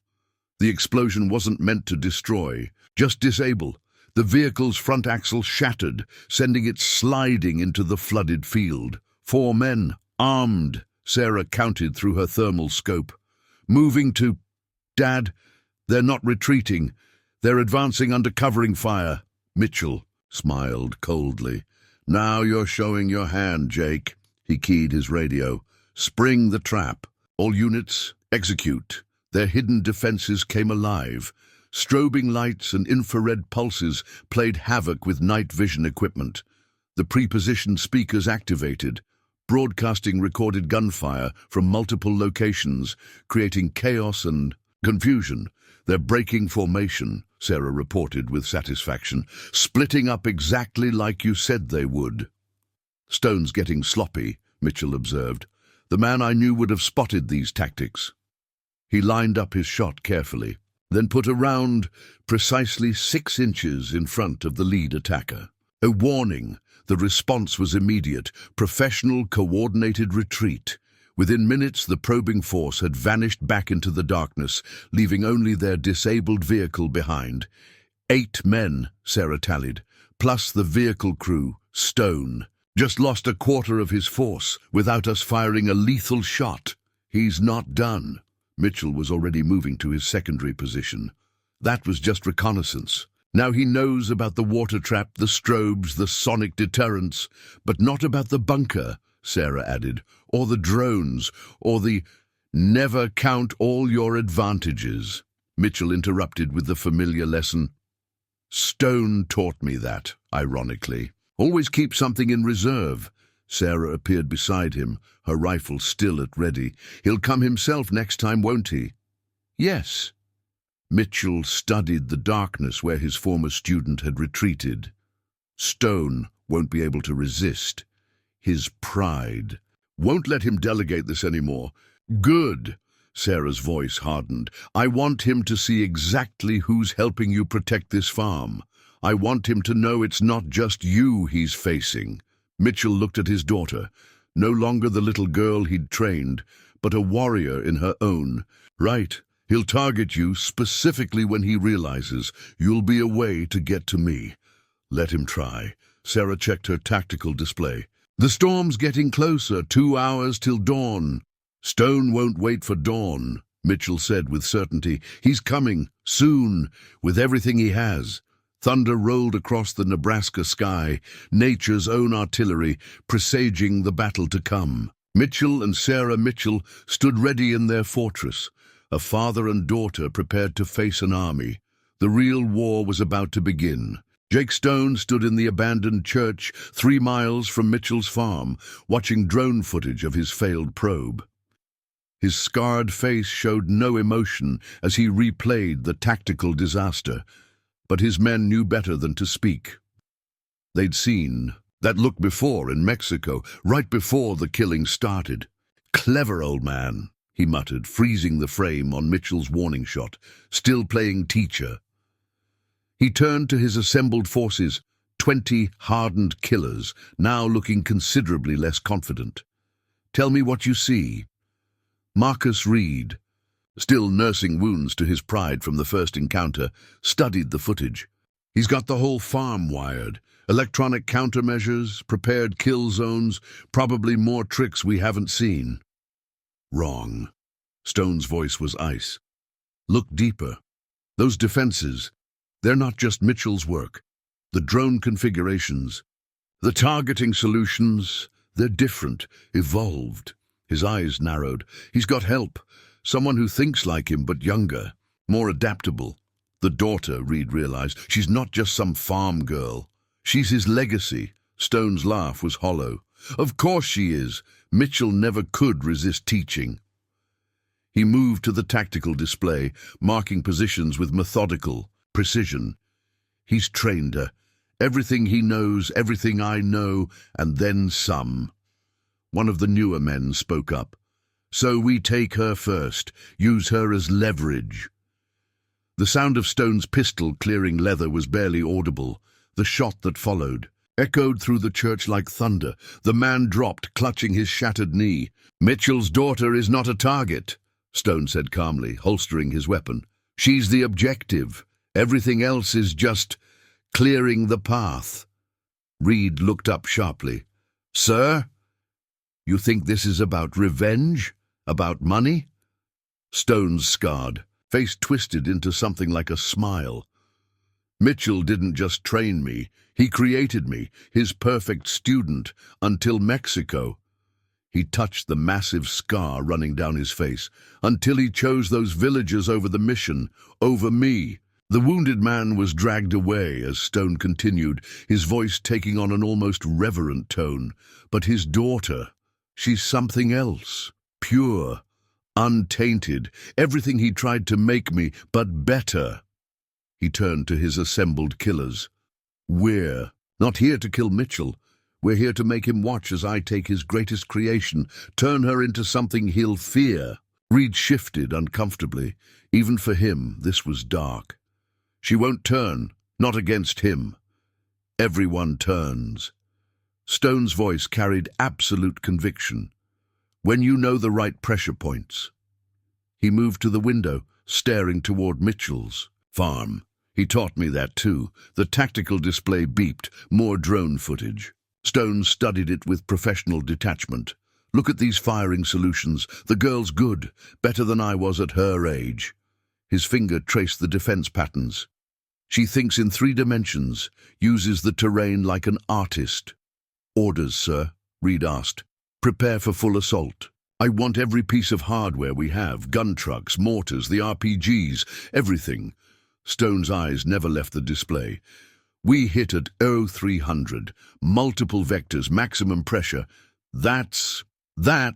A: The explosion wasn't meant to destroy, just disable. The vehicle's front axle shattered, sending it sliding into the flooded field. 4 men, armed, Sarah counted through her thermal scope. "Moving to..." "Dad, they're not retreating. They're advancing under covering fire." Mitchell smiled coldly. "Now you're showing your hand, Jake." He keyed his radio. "Spring the trap. All units, execute." Their hidden defenses came alive. Strobing lights and infrared pulses played havoc with night vision equipment. The pre-positioned speakers activated, broadcasting recorded gunfire from multiple locations, creating chaos and confusion. "They're breaking formation," Sarah reported with satisfaction. "Splitting up exactly like you said they would." "Stone's getting sloppy," Mitchell observed. "The man I knew would have spotted these tactics." He lined up his shot carefully, then put a round precisely 6 inches in front of the lead attacker. A warning. The response was immediate. Professional, coordinated retreat. Within minutes, the probing force had vanished back into the darkness, leaving only their disabled vehicle behind. 8 men, Sarah tallied, plus the vehicle crew, Stone. Just lost a quarter of his force without us firing a lethal shot. He's not done. Mitchell was already moving to his secondary position. That was just reconnaissance. Now he knows about the water trap, the strobes, the sonic deterrents, but not about the bunker, Sarah added, or the drones, or the never count all your advantages. Mitchell interrupted with the familiar lesson. Stone taught me that, ironically. Always keep something in reserve. Sarah appeared beside him, her rifle still at ready. He'll come himself next time, won't he? Yes. Mitchell studied the darkness where his former student had retreated. Stone won't be able to resist. His pride. Won't let him delegate this anymore. Good. Sarah's voice hardened. I want him to see exactly who's helping you protect this farm. I want him to know it's not just you he's facing. Mitchell looked at his daughter, no longer the little girl he'd trained, but a warrior in her own. Right, he'll target you specifically when he realizes you'll be a way to get to me. Let him try. Sarah checked her tactical display. The storm's getting closer, 2 hours till dawn. Stone won't wait for dawn, Mitchell said with certainty. He's coming, soon, with everything he has. Thunder rolled across the Nebraska sky, nature's own artillery, presaging the battle to come. Mitchell and Sarah Mitchell stood ready in their fortress, a father and daughter prepared to face an army. The real war was about to begin. Jake Stone stood in the abandoned church 3 miles from Mitchell's farm, watching drone footage of his failed probe. His scarred face showed no emotion as he replayed the tactical disaster. But his men knew better than to speak. They'd seen that look before in Mexico, right before the killing started. Clever old man, he muttered, freezing the frame on Mitchell's warning shot, still playing teacher. He turned to his assembled forces, 20 hardened killers, now looking considerably less confident. Tell me what you see. Marcus Reed, still nursing wounds to his pride from the first encounter, studied the footage. He's got the whole farm wired. Electronic countermeasures, prepared kill zones, probably more tricks we haven't seen. Wrong. Stone's voice was ice. Look deeper. Those defenses, they're not just Mitchell's work. The drone configurations, the targeting solutions, they're different, evolved. His eyes narrowed. He's got help. Someone who thinks like him, but younger, more adaptable. The daughter, Reed realized, she's not just some farm girl. She's his legacy. Stone's laugh was hollow. Of course she is. Mitchell never could resist teaching. He moved to the tactical display, marking positions with methodical precision. He's trained her. Everything he knows, everything I know, and then some. One of the newer men spoke up. So we take her first, use her as leverage. The sound of Stone's pistol clearing leather was barely audible. The shot that followed echoed through the church like thunder. The man dropped, clutching his shattered knee. Mitchell's daughter is not a target, Stone said calmly, holstering his weapon. She's the objective. Everything else is just clearing the path. Reed looked up sharply. Sir? You think this is about revenge? About money? Stone's scarred, face twisted into something like a smile. Mitchell didn't just train me, he created me, his perfect student, until Mexico. He touched the massive scar running down his face, until he chose those villagers over the mission, over me. The wounded man was dragged away as Stone continued, his voice taking on an almost reverent tone. But his daughter, she's something else. Pure, untainted, everything he tried to make me, but better. He turned to his assembled killers. We're not here to kill Mitchell. We're here to make him watch as I take his greatest creation, turn her into something he'll fear. Reed shifted uncomfortably. Even for him, this was dark. She won't turn, not against him. Everyone turns. Stone's voice carried absolute conviction. When you know the right pressure points. He moved to the window, staring toward Mitchell's farm. He taught me that too. The tactical display beeped, more drone footage. Stone studied it with professional detachment. Look at these firing solutions. The girl's good, better than I was at her age. His finger traced the defense patterns. She thinks in 3 dimensions, uses the terrain like an artist. Orders, sir, Reed asked. Prepare for full assault. I want every piece of hardware we have, gun trucks, mortars, the RPGs, everything. Stone's eyes never left the display. We hit at 0300, multiple vectors, maximum pressure. That's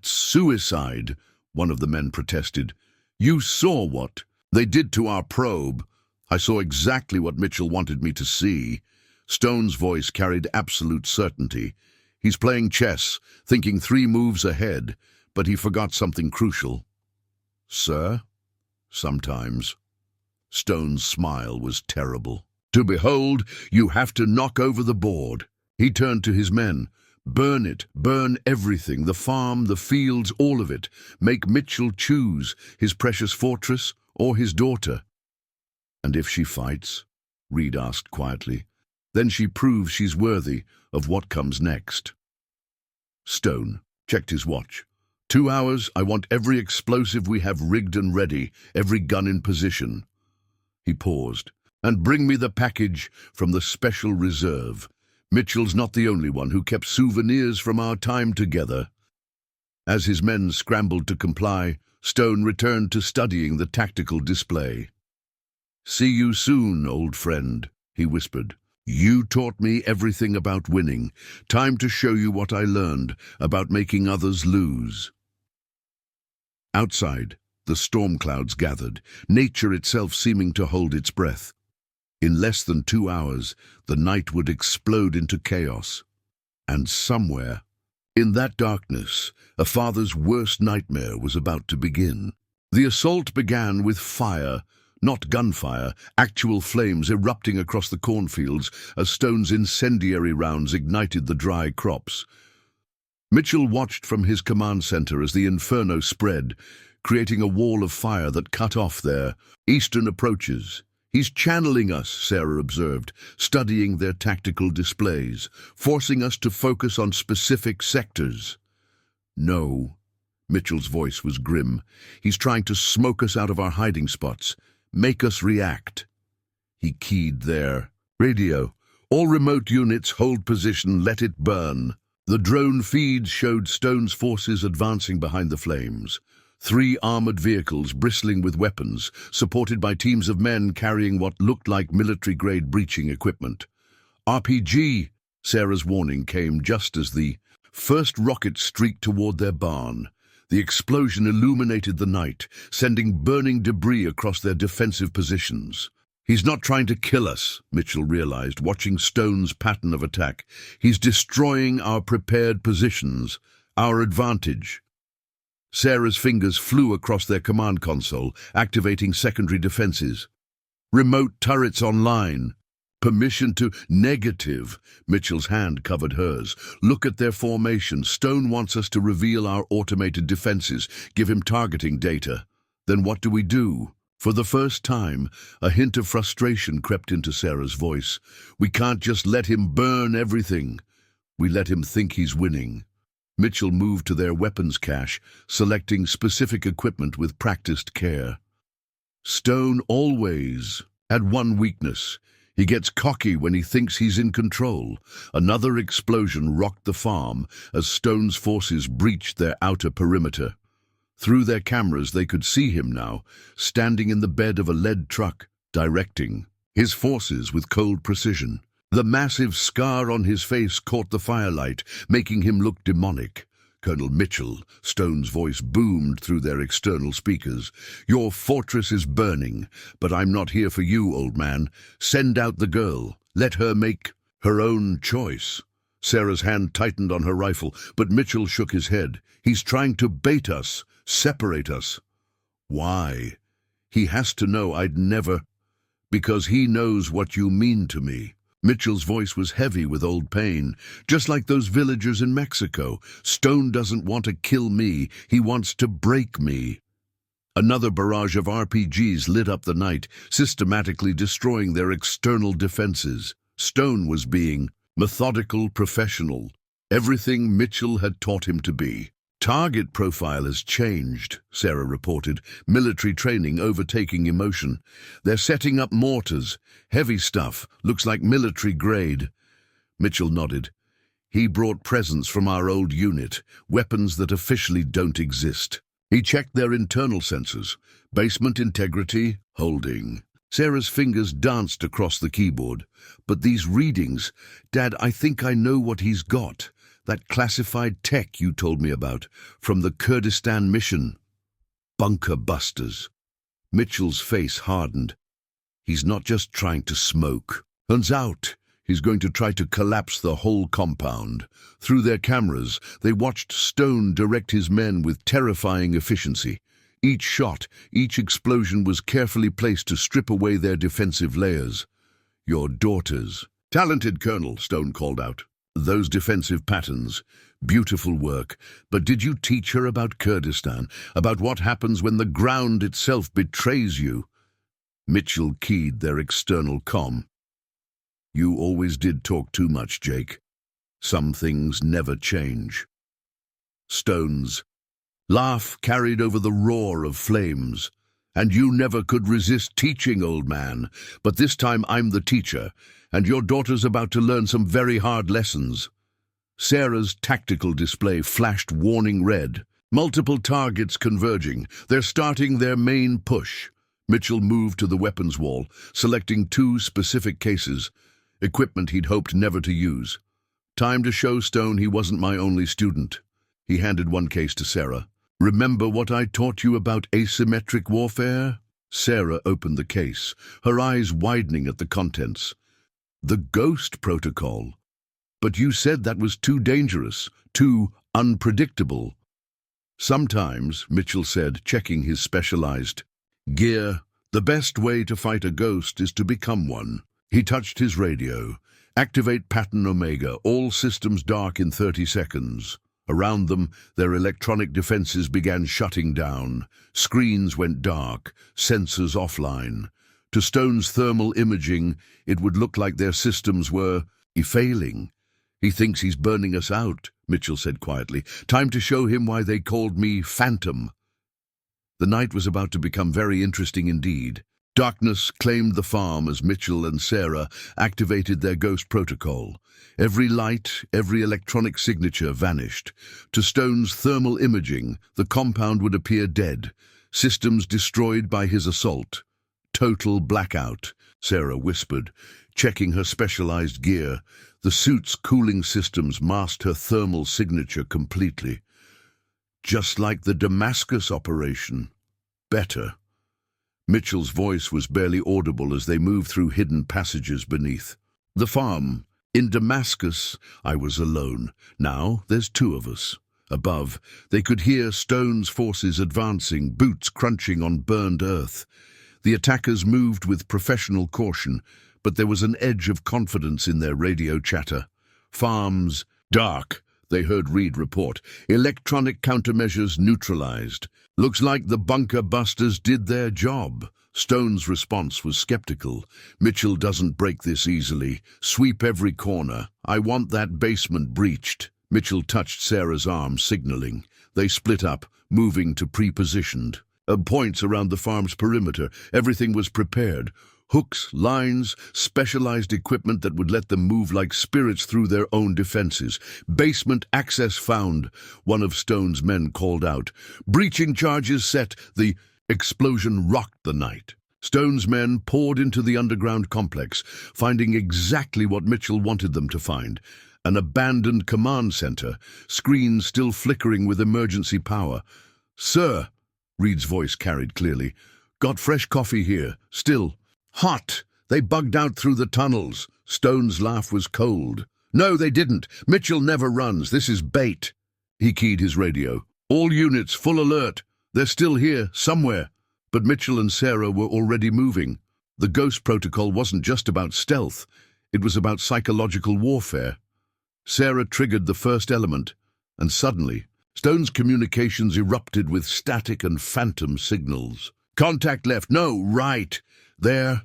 A: suicide, one of the men protested. You saw what they did to our probe. I saw exactly what Mitchell wanted me to see. Stone's voice carried absolute certainty. He's playing chess, thinking 3 moves ahead, but he forgot something crucial. Sir? Sometimes. Stone's smile was terrible. To behold, you have to knock over the board. He turned to his men. Burn it, burn everything, the farm, the fields, all of it. Make Mitchell choose his precious fortress or his daughter. And if she fights, Reed asked quietly, then she proves she's worthy of what comes next. Stone checked his watch. 2 hours, I want every explosive we have rigged and ready, every gun in position. He paused. And bring me the package from the Special Reserve. Mitchell's not the only one who kept souvenirs from our time together. As his men scrambled to comply, Stone returned to studying the tactical display. See you soon, old friend, he whispered. You taught me everything about winning. Time to show you what I learned about making others lose. Outside, the storm clouds gathered, nature itself seeming to hold its breath. In less than 2 hours, the night would explode into chaos. And somewhere, in that darkness, a father's worst nightmare was about to begin. The assault began with fire, not gunfire, actual flames erupting across the cornfields as Stone's incendiary rounds ignited the dry crops. Mitchell watched from his command center as the inferno spread, creating a wall of fire that cut off their eastern approaches. He's channeling us, Sarah observed, studying their tactical displays, forcing us to focus on specific sectors. No, Mitchell's voice was grim. He's trying to smoke us out of our hiding spots, make us react. He keyed their radio. All remote units hold position, let it burn. The drone feeds showed Stone's forces advancing behind the flames. 3 armored vehicles bristling with weapons, supported by teams of men carrying what looked like military-grade breaching equipment. RPG, Sarah's warning came just as the first rocket streaked toward their barn. The explosion illuminated the night, sending burning debris across their defensive positions. He's not trying to kill us, Mitchell realized, watching Stone's pattern of attack. He's destroying our prepared positions, our advantage. Sarah's fingers flew across their command console, activating secondary defenses. Remote turrets online. Permission to negative. Mitchell's hand covered hers. Look at their formation. Stone wants us to reveal our automated defenses, give him targeting data. Then what do we do? For the first time, a hint of frustration crept into Sarah's voice. We can't just let him burn everything. We let him think he's winning. Mitchell moved to their weapons cache, selecting specific equipment with practiced care. Stone always had one weakness. He gets cocky when he thinks he's in control. Another explosion rocked the farm as Stone's forces breached their outer perimeter. Through their cameras they could see him now, standing in the bed of a lead truck, directing his forces with cold precision. The massive scar on his face caught the firelight, making him look demonic. Colonel Mitchell, Stone's voice boomed through their external speakers. Your fortress is burning, but I'm not here for you, old man. Send out the girl. Let her make her own choice. Sarah's hand tightened on her rifle, but Mitchell shook his head. He's trying to bait us, separate us. Why? He has to know I'd never... Because he knows what you mean to me. Mitchell's voice was heavy with old pain. Just like those villagers in Mexico, Stone doesn't want to kill me, he wants to break me. Another barrage of RPGs lit up the night, systematically destroying their external defenses. Stone was being methodical, professional, everything Mitchell had taught him to be. Target profile has changed, Sarah reported, military training overtaking emotion. They're setting up mortars, heavy stuff, looks like military grade. Mitchell nodded. He brought presents from our old unit, weapons that officially don't exist. He checked their internal sensors. Basement integrity, holding. Sarah's fingers danced across the keyboard. But these readings, Dad, I think I know what he's got. That classified tech you told me about, from the Kurdistan mission. Bunker busters. Mitchell's face hardened. He's not just trying to smoke. Turns out, he's going to try to collapse the whole compound. Through their cameras, they watched Stone direct his men with terrifying efficiency. Each shot, each explosion was carefully placed to strip away their defensive layers. Your daughters. Talented, Colonel, Stone called out. Those defensive patterns. Beautiful work. But did you teach her about Kurdistan? About what happens when the ground itself betrays you? Mitchell keyed their external comm. You always did talk too much, Jake. Some things never change. Stone's laugh carried over the roar of flames. And you never could resist teaching, old man. But this time I'm the teacher, and your daughter's about to learn some very hard lessons. Sarah's tactical display flashed warning red. Multiple targets converging. They're starting their main push. Mitchell moved to the weapons wall, selecting 2 specific cases, equipment he'd hoped never to use. Time to show Stone he wasn't my only student. He handed one case to Sarah. Remember what I taught you about asymmetric warfare? Sarah opened the case, her eyes widening at the contents. The Ghost Protocol. But you said that was too dangerous, too unpredictable. Sometimes, Mitchell said, checking his specialized gear, the best way to fight a ghost is to become one. He touched his radio. Activate pattern Omega, all systems dark in 30 seconds. Around them, their electronic defenses began shutting down. Screens went dark, sensors offline. To Stone's thermal imaging, it would look like their systems were failing. He thinks he's burning us out, Mitchell said quietly. Time to show him why they called me Phantom. The night was about to become very interesting indeed. Darkness claimed the farm as Mitchell and Sarah activated their Ghost Protocol. Every light, every electronic signature vanished. To Stone's thermal imaging, the compound would appear dead, systems destroyed by his assault. Total blackout, Sarah whispered, checking her specialized gear. The suit's cooling systems masked her thermal signature completely. Just like the Damascus operation. Better. Mitchell's voice was barely audible as they moved through hidden passages beneath. The farm. In Damascus, I was alone. Now, there's 2 of us. Above, they could hear Stone's forces advancing, boots crunching on burned earth. The attackers moved with professional caution, but there was an edge of confidence in their radio chatter. Farms, dark, they heard Reed report. Electronic countermeasures neutralized. Looks like the bunker busters did their job. Stone's response was skeptical. Mitchell doesn't break this easily. Sweep every corner. I want that basement breached. Mitchell touched Sarah's arm, signaling. They split up, moving to pre-positioned. Points around the farm's perimeter. Everything was prepared. Hooks, lines, specialized equipment that would let them move like spirits through their own defenses. Basement access found, one of Stone's men called out. Breaching charges set. The explosion rocked the night. Stone's men poured into the underground complex, finding exactly what Mitchell wanted them to find. An abandoned command center, screens still flickering with emergency power. Sir, Reed's voice carried clearly, got fresh coffee here, still. Hot! They bugged out through the tunnels. Stone's laugh was cold. No, they didn't. Mitchell never runs. This is bait. He keyed his radio. All units, full alert. They're still here, somewhere. But Mitchell and Sarah were already moving. The Ghost Protocol wasn't just about stealth. It was about psychological warfare. Sarah triggered the first element, and suddenly, Stone's communications erupted with static and phantom signals. Contact left, no, right. There.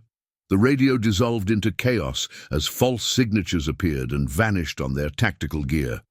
A: The radio dissolved into chaos as false signatures appeared and vanished on their tactical gear.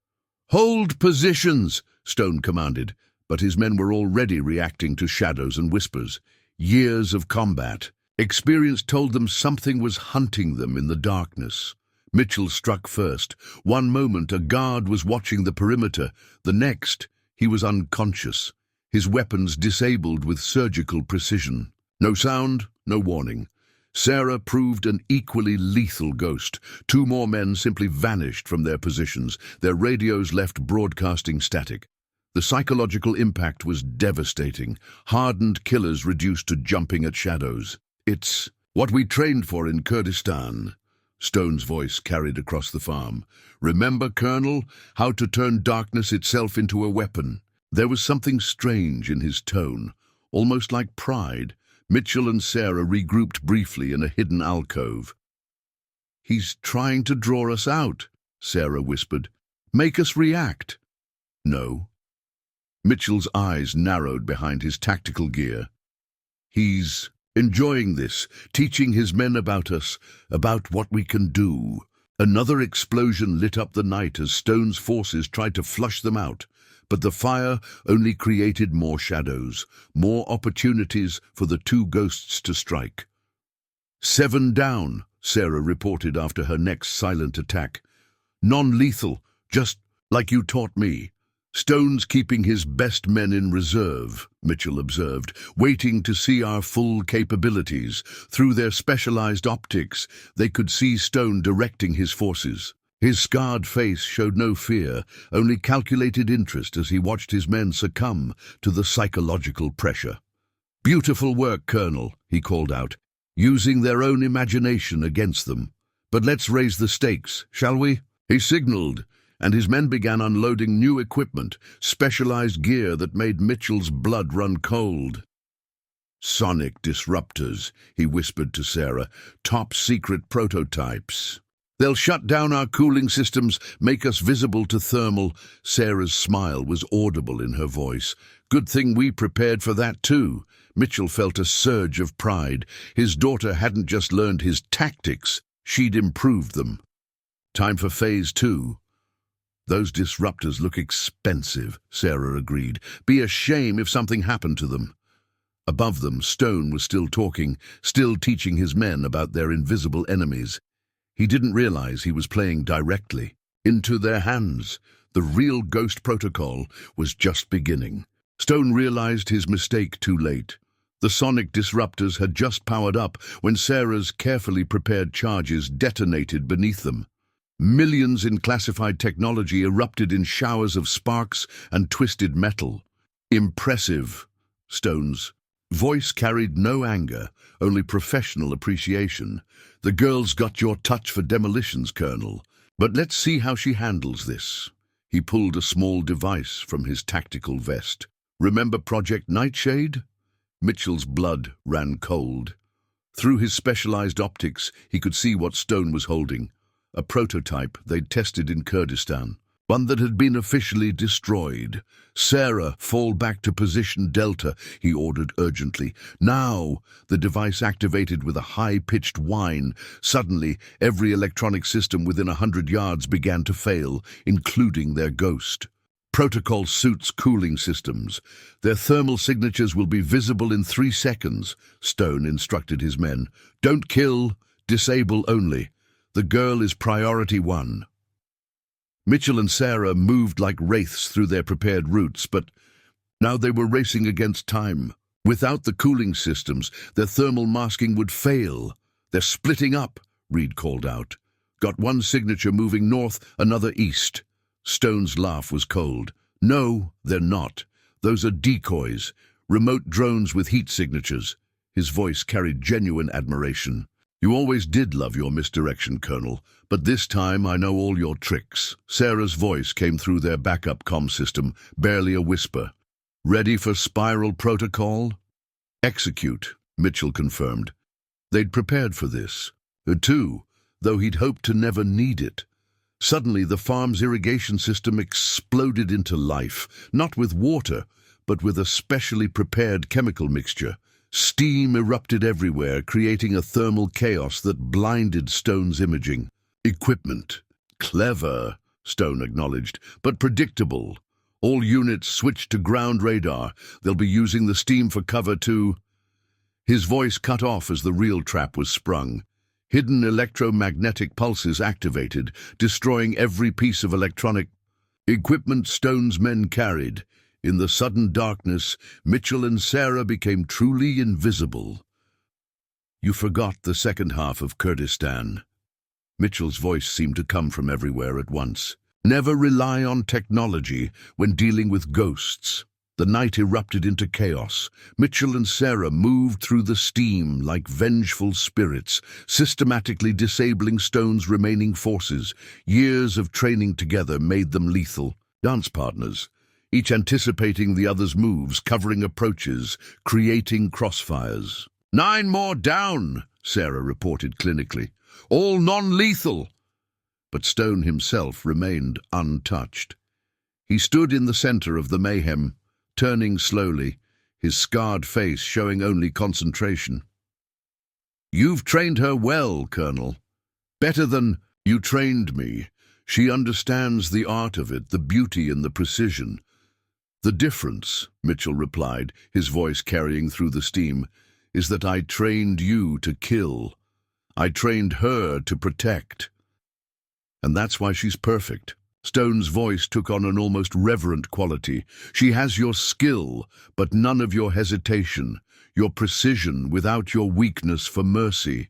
A: Hold positions, Stone commanded, but his men were already reacting to shadows and whispers. Years of combat. Experience told them something was hunting them in the darkness. Mitchell struck first. One moment, a guard was watching the perimeter. The next, he was unconscious, his weapons disabled with surgical precision. No sound, no warning. Sarah proved an equally lethal ghost. Two more men simply vanished from their positions, their radios left broadcasting static. The psychological impact was devastating. Hardened killers reduced to jumping at shadows. It's what we trained for in Kurdistan. Stone's voice carried across the farm. Remember, Colonel, how to turn darkness itself into a weapon? There was something strange in his tone, almost like pride. Mitchell and Sarah regrouped briefly in a hidden alcove. He's trying to draw us out, Sarah whispered. Make us react. No. Mitchell's eyes narrowed behind his tactical gear. He's enjoying this, teaching his men about us, about what we can do. Another explosion lit up the night as Stone's forces tried to flush them out. But the fire only created more shadows, more opportunities for the two ghosts to strike. 7 down, Sarah reported after her next silent attack. Non-lethal, just like you taught me. Stone's keeping his best men in reserve, Mitchell observed, waiting to see our full capabilities. Through their specialized optics, they could see Stone directing his forces. His scarred face showed no fear, only calculated interest as he watched his men succumb to the psychological pressure. Beautiful work, Colonel, he called out, using their own imagination against them. But let's raise the stakes, shall we? He signaled, and his men began unloading new equipment, specialized gear that made Mitchell's blood run cold. Sonic disruptors, he whispered to Sarah, top-secret prototypes. They'll shut down our cooling systems, make us visible to thermal. Sarah's smile was audible in her voice. Good thing we prepared for that too. Mitchell felt a surge of pride. His daughter hadn't just learned his tactics, she'd improved them. Time for phase 2. Those disruptors look expensive, Sarah agreed. Be a shame if something happened to them. Above them, Stone was still talking, still teaching his men about their invisible enemies. He didn't realize he was playing directly into their hands. The real Ghost Protocol was just beginning. Stone realized his mistake too late. The sonic disruptors had just powered up when Sarah's carefully prepared charges detonated beneath them. Millions in classified technology erupted in showers of sparks and twisted metal. Impressive, Stone's voice carried no anger, only professional appreciation. The girl's got your touch for demolitions, Colonel. But let's see how she handles this. He pulled a small device from his tactical vest. Remember Project Nightshade? Mitchell's blood ran cold. Through his specialized optics, he could see what Stone was holding. A prototype they'd tested in Kurdistan. One that had been officially destroyed. Sarah, fall back to position Delta, he ordered urgently. Now, the device activated with a high-pitched whine. Suddenly, every electronic system within 100 yards began to fail, including their ghost. Protocol suits cooling systems. Their thermal signatures will be visible in 3 seconds, Stone instructed his men. Don't kill, disable only. The girl is priority 1. Mitchell and Sarah moved like wraiths through their prepared routes, but now they were racing against time. Without the cooling systems, their thermal masking would fail. They're splitting up, Reed called out. Got one signature moving north, another east. Stone's laugh was cold. No, they're not. Those are decoys, remote drones with heat signatures. His voice carried genuine admiration. You always did love your misdirection, Colonel, but this time I know all your tricks. Sarah's voice came through their backup comm system, barely a whisper. Ready for spiral protocol? Execute, Mitchell confirmed. They'd prepared for this, too, though he'd hoped to never need it. Suddenly, the farm's irrigation system exploded into life, not with water, but with a specially prepared chemical mixture. Steam erupted everywhere, creating a thermal chaos that blinded Stone's imaging. Equipment. Clever, Stone acknowledged, but predictable. All units switched to ground radar. They'll be using the steam for cover too. His voice cut off as the real trap was sprung. Hidden electromagnetic pulses activated, destroying every piece of electronic equipment Stone's men carried. In the sudden darkness, Mitchell and Sarah became truly invisible. You forgot the second half of Kurdistan. Mitchell's voice seemed to come from everywhere at once. Never rely on technology when dealing with ghosts. The night erupted into chaos. Mitchell and Sarah moved through the steam like vengeful spirits, systematically disabling Stone's remaining forces. Years of training together made them lethal dance partners, each anticipating the other's moves, covering approaches, creating crossfires. 9 more down, Sarah reported clinically. All non-lethal. But Stone himself remained untouched. He stood in the center of the mayhem, turning slowly, his scarred face showing only concentration. You've trained her well, Colonel. Better than you trained me. She understands the art of it, the beauty and the precision. The difference, Mitchell replied, his voice carrying through the steam, is that I trained you to kill. I trained her to protect. And that's why she's perfect. Stone's voice took on an almost reverent quality. She has your skill, but none of your hesitation, your precision without your weakness for mercy.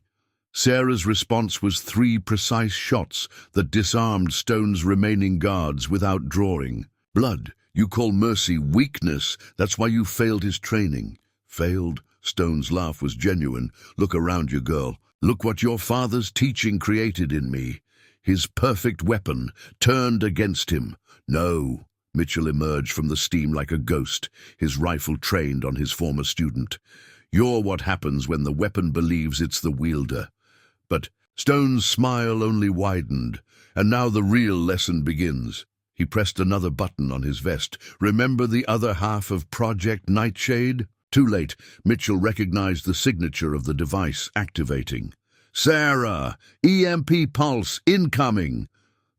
A: Sarah's response was 3 precise shots that disarmed Stone's remaining guards without drawing. Blood, you call mercy weakness. That's why you failed his training. Failed? Stone's laugh was genuine. Look around you, girl. Look what your father's teaching created in me. His perfect weapon turned against him. No, Mitchell emerged from the steam like a ghost, his rifle trained on his former student. You're what happens when the weapon believes it's the wielder. But Stone's smile only widened, and now the real lesson begins. He pressed another button on his vest. Remember the other half of Project Nightshade? Too late, Mitchell recognized the signature of the device activating. Sarah! EMP pulse incoming!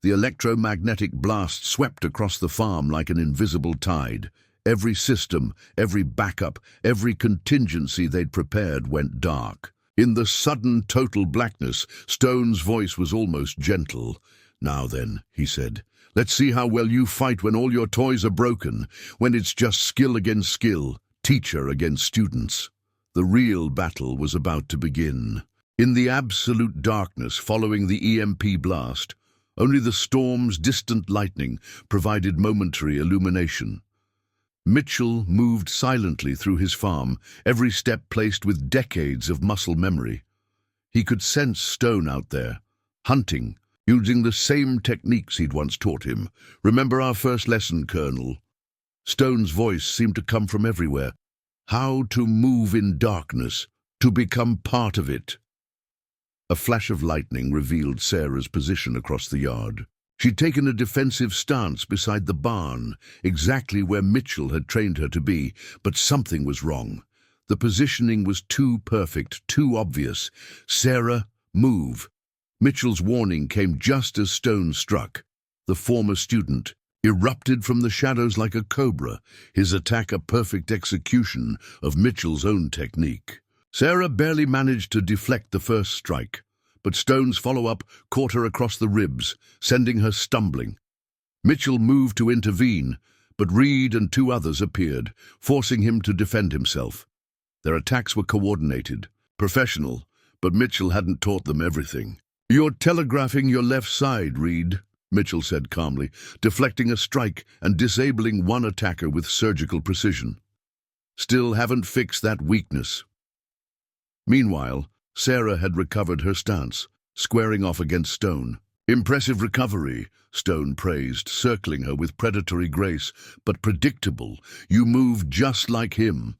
A: The electromagnetic blast swept across the farm like an invisible tide. Every system, every backup, every contingency they'd prepared went dark. In the sudden total blackness, Stone's voice was almost gentle. Now then, he said, let's see how well you fight when all your toys are broken, when it's just skill against skill, teacher against students. The real battle was about to begin. In the absolute darkness following the EMP blast, only the storm's distant lightning provided momentary illumination. Mitchell moved silently through his farm, every step placed with decades of muscle memory. He could sense Stone out there, hunting, using the same techniques he'd once taught him. Remember our first lesson, Colonel? Stone's voice seemed to come from everywhere. How to move in darkness, to become part of it. A flash of lightning revealed Sarah's position across the yard. She'd taken a defensive stance beside the barn, exactly where Mitchell had trained her to be, but something was wrong. The positioning was too perfect, too obvious. Sarah, move. Mitchell's warning came just as Stone struck. The former student erupted from the shadows like a cobra, his attack a perfect execution of Mitchell's own technique. Sarah barely managed to deflect the first strike, but Stone's follow-up caught her across the ribs, sending her stumbling. Mitchell moved to intervene, but Reed and 2 others appeared, forcing him to defend himself. Their attacks were coordinated, professional, but Mitchell hadn't taught them everything. You're telegraphing your left side, Reed, Mitchell said calmly, deflecting a strike and disabling one attacker with surgical precision. Still haven't fixed that weakness. Meanwhile, Sarah had recovered her stance, squaring off against Stone. Impressive recovery, Stone praised, circling her with predatory grace, but predictable. You move just like him.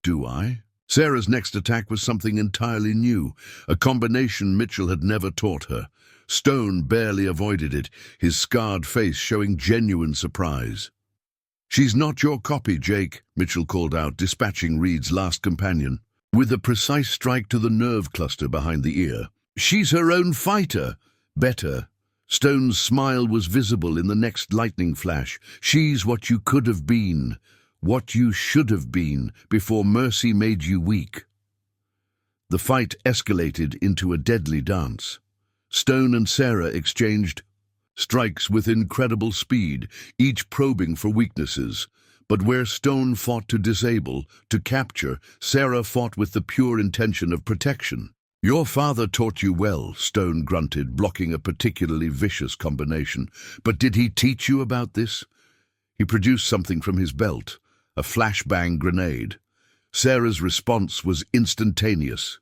A: Do I? Sarah's next attack was something entirely new, a combination Mitchell had never taught her. Stone barely avoided it, his scarred face showing genuine surprise. "She's not your copy, Jake," Mitchell called out, dispatching Reed's last companion, with a precise strike to the nerve cluster behind the ear. "She's her own fighter. Better." Stone's smile was visible in the next lightning flash. "She's what you could have been, what you should have been, before mercy made you weak." The fight escalated into a deadly dance. Stone and Sarah exchanged strikes with incredible speed, each probing for weaknesses. But where Stone fought to disable, to capture, Sarah fought with the pure intention of protection. "Your father taught you well," Stone grunted, blocking a particularly vicious combination. "But did he teach you about this?" He produced something from his belt, a flashbang grenade. Sarah's response was instantaneous.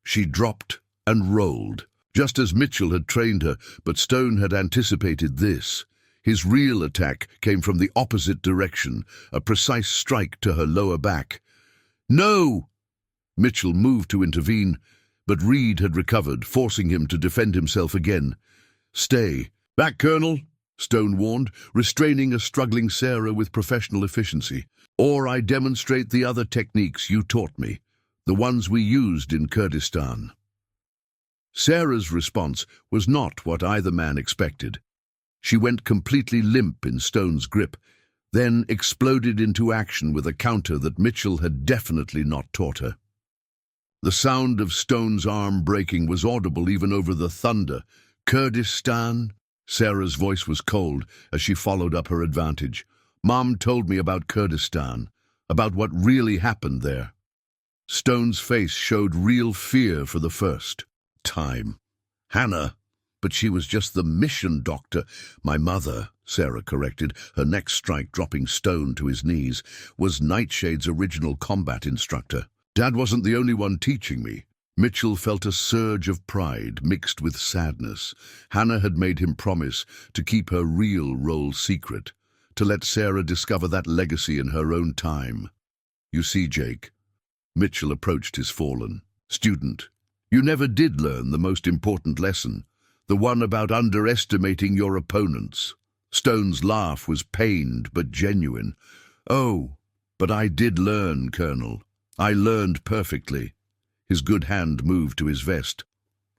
A: She dropped and rolled, just as Mitchell had trained her, but Stone had anticipated this. His real attack came from the opposite direction, a precise strike to her lower back. "No!" Mitchell moved to intervene, but Reed had recovered, forcing him to defend himself again. "Stay back, Colonel," Stone warned, restraining a struggling Sarah with professional efficiency. "Or I demonstrate the other techniques you taught me, the ones we used in Kurdistan." Sarah's response was not what either man expected. She went completely limp in Stone's grip, then exploded into action with a counter that Mitchell had definitely not taught her. The sound of Stone's arm breaking was audible even over the thunder. "Kurdistan?" Sarah's voice was cold as she followed up her advantage. "Mom told me about Kurdistan, about what really happened there." Stone's face showed real fear for the first time. "Hannah, but she was just the mission doctor." "My mother," Sarah corrected, her next strike dropping Stone to his knees, "was Nightshade's original combat instructor. Dad wasn't the only one teaching me." Mitchell felt a surge of pride mixed with sadness. Hannah had made him promise to keep her real role secret, to let Sarah discover that legacy in her own time. "You see, Jake," Mitchell approached his fallen student, "you never did learn the most important lesson, the one about underestimating your opponents." Stone's laugh was pained but genuine. "Oh, but I did learn, Colonel. I learned perfectly." His good hand moved to his vest.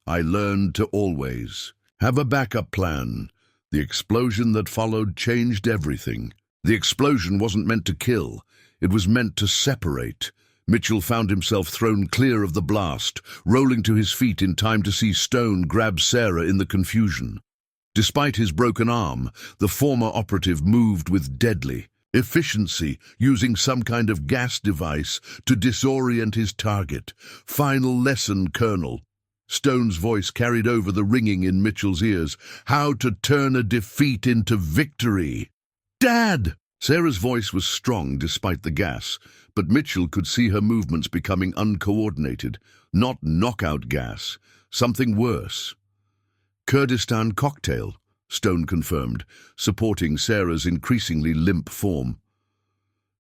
A: "I learned to always have a backup plan." The explosion that followed changed everything. The explosion wasn't meant to kill. It was meant to separate. Mitchell found himself thrown clear of the blast, rolling to his feet in time to see Stone grab Sarah in the confusion. Despite his broken arm, the former operative moved with deadly efficiency, using some kind of gas device to disorient his target. "Final lesson, Colonel." Stone's voice carried over the ringing in Mitchell's ears. "How to turn a defeat into victory." "Dad!" Sarah's voice was strong despite the gas, but Mitchell could see her movements becoming uncoordinated. Not knockout gas, something worse. "Kurdistan cocktail," Stone confirmed, supporting Sarah's increasingly limp form.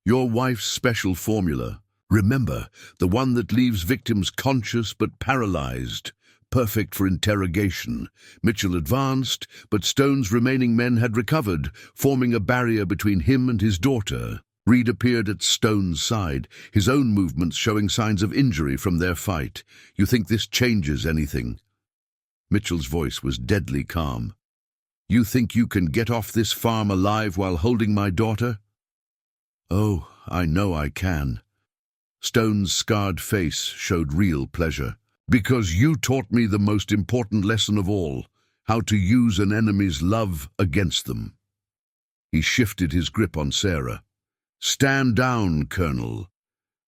A: "Your wife's special formula. Remember, the one that leaves victims conscious but paralyzed. Perfect for interrogation." Mitchell advanced, but Stone's remaining men had recovered, forming a barrier between him and his daughter. Reed appeared at Stone's side, his own movements showing signs of injury from their fight. "You think this changes anything?" Mitchell's voice was deadly calm. "You think you can get off this farm alive while holding my daughter?" "Oh, I know I can." Stone's scarred face showed real pleasure. "Because you taught me the most important lesson of all, how to use an enemy's love against them." He shifted his grip on Sarah. "Stand down, Colonel.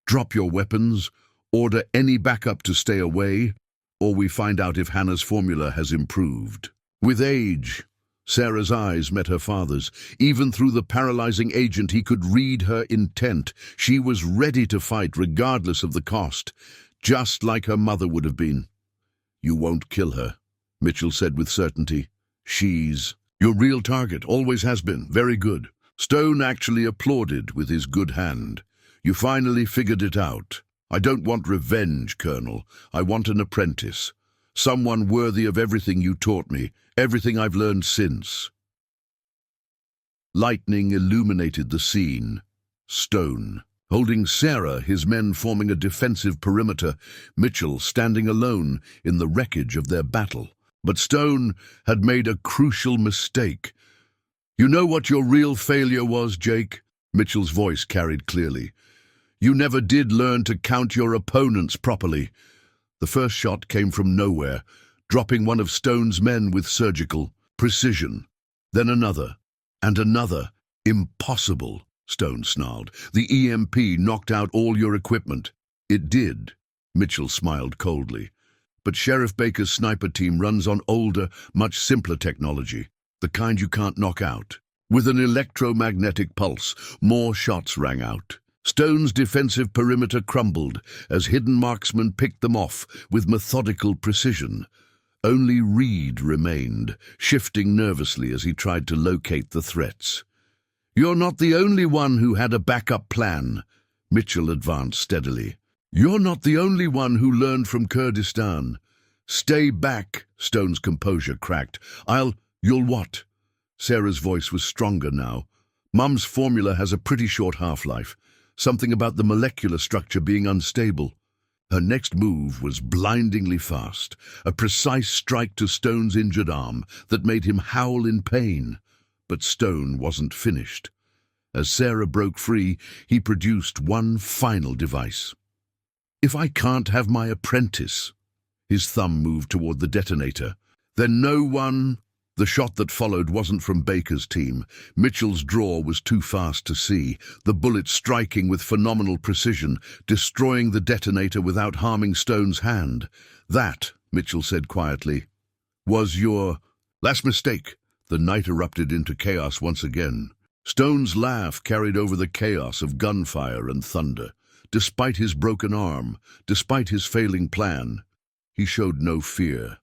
A: Drop your weapons, order any backup to stay away, or we find out if Hannah's formula has improved." With age, Sarah's eyes met her father's. Even through the paralyzing agent, he could read her intent. She was ready to fight regardless of the cost, just like her mother would have been. "You won't kill her," Mitchell said with certainty. "She's your real target, always has been. Very good." Stone actually applauded with his good hand. "You finally figured it out. I don't want revenge, Colonel. I want an apprentice. Someone worthy of everything you taught me, everything I've learned since. Lightning illuminated the scene. Stone, holding Sarah, his men forming a defensive perimeter, Mitchell standing alone in the wreckage of their battle. But Stone had made a crucial mistake. "You know what your real failure was, Jake?" Mitchell's voice carried clearly. "You never did learn to count your opponents properly." The first shot came from nowhere, dropping one of Stone's men with surgical precision. Then another, and another. "Impossible," Stone snarled. "The EMP knocked out all your equipment." "It did," Mitchell smiled coldly. "But Sheriff Baker's sniper team runs on older, much simpler technology, the kind you can't knock out." With an electromagnetic pulse, more shots rang out. Stone's defensive perimeter crumbled as hidden marksmen picked them off with methodical precision. Only Reed remained, shifting nervously as he tried to locate the threats. "You're not the only one who had a backup plan," Mitchell advanced steadily. "You're not the only one who learned from Kurdistan." "Stay back," Stone's composure cracked. You'll what?" Sarah's voice was stronger now. "Mum's formula has a pretty short half-life. Something about the molecular structure being unstable." Her next move was blindingly fast, a precise strike to Stone's injured arm that made him howl in pain. But Stone wasn't finished. As Sarah broke free, he produced one final device. "If I can't have my apprentice," his thumb moved toward the detonator, "then no one—" The shot that followed wasn't from Baker's team. Mitchell's draw was too fast to see, the bullet striking with phenomenal precision, destroying the detonator without harming Stone's hand. "That," Mitchell said quietly, "was your last mistake." The night erupted into chaos once again. Stone's laugh carried over the chaos of gunfire and thunder. Despite his broken arm, despite his failing plan, he showed no fear.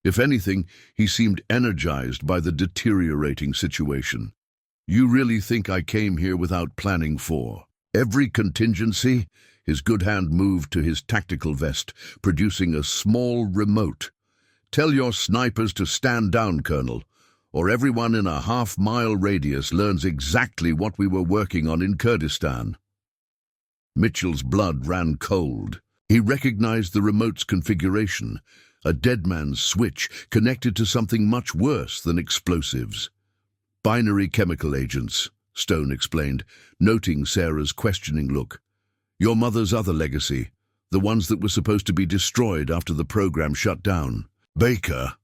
A: If anything, he seemed energized by the deteriorating situation. "You really think I came here without planning for every contingency?" His good hand moved to his tactical vest, producing a small remote. "Tell your snipers to stand down, Colonel, or everyone in a half-mile radius learns exactly what we were working on in Kurdistan." Mitchell's blood ran cold. He recognized the remote's configuration, a dead man's switch connected to something much worse than explosives. "Binary chemical agents," Stone explained, noting Sarah's questioning look. "Your mother's other legacy, the ones that were supposed to be destroyed after the program shut down." "Baker,"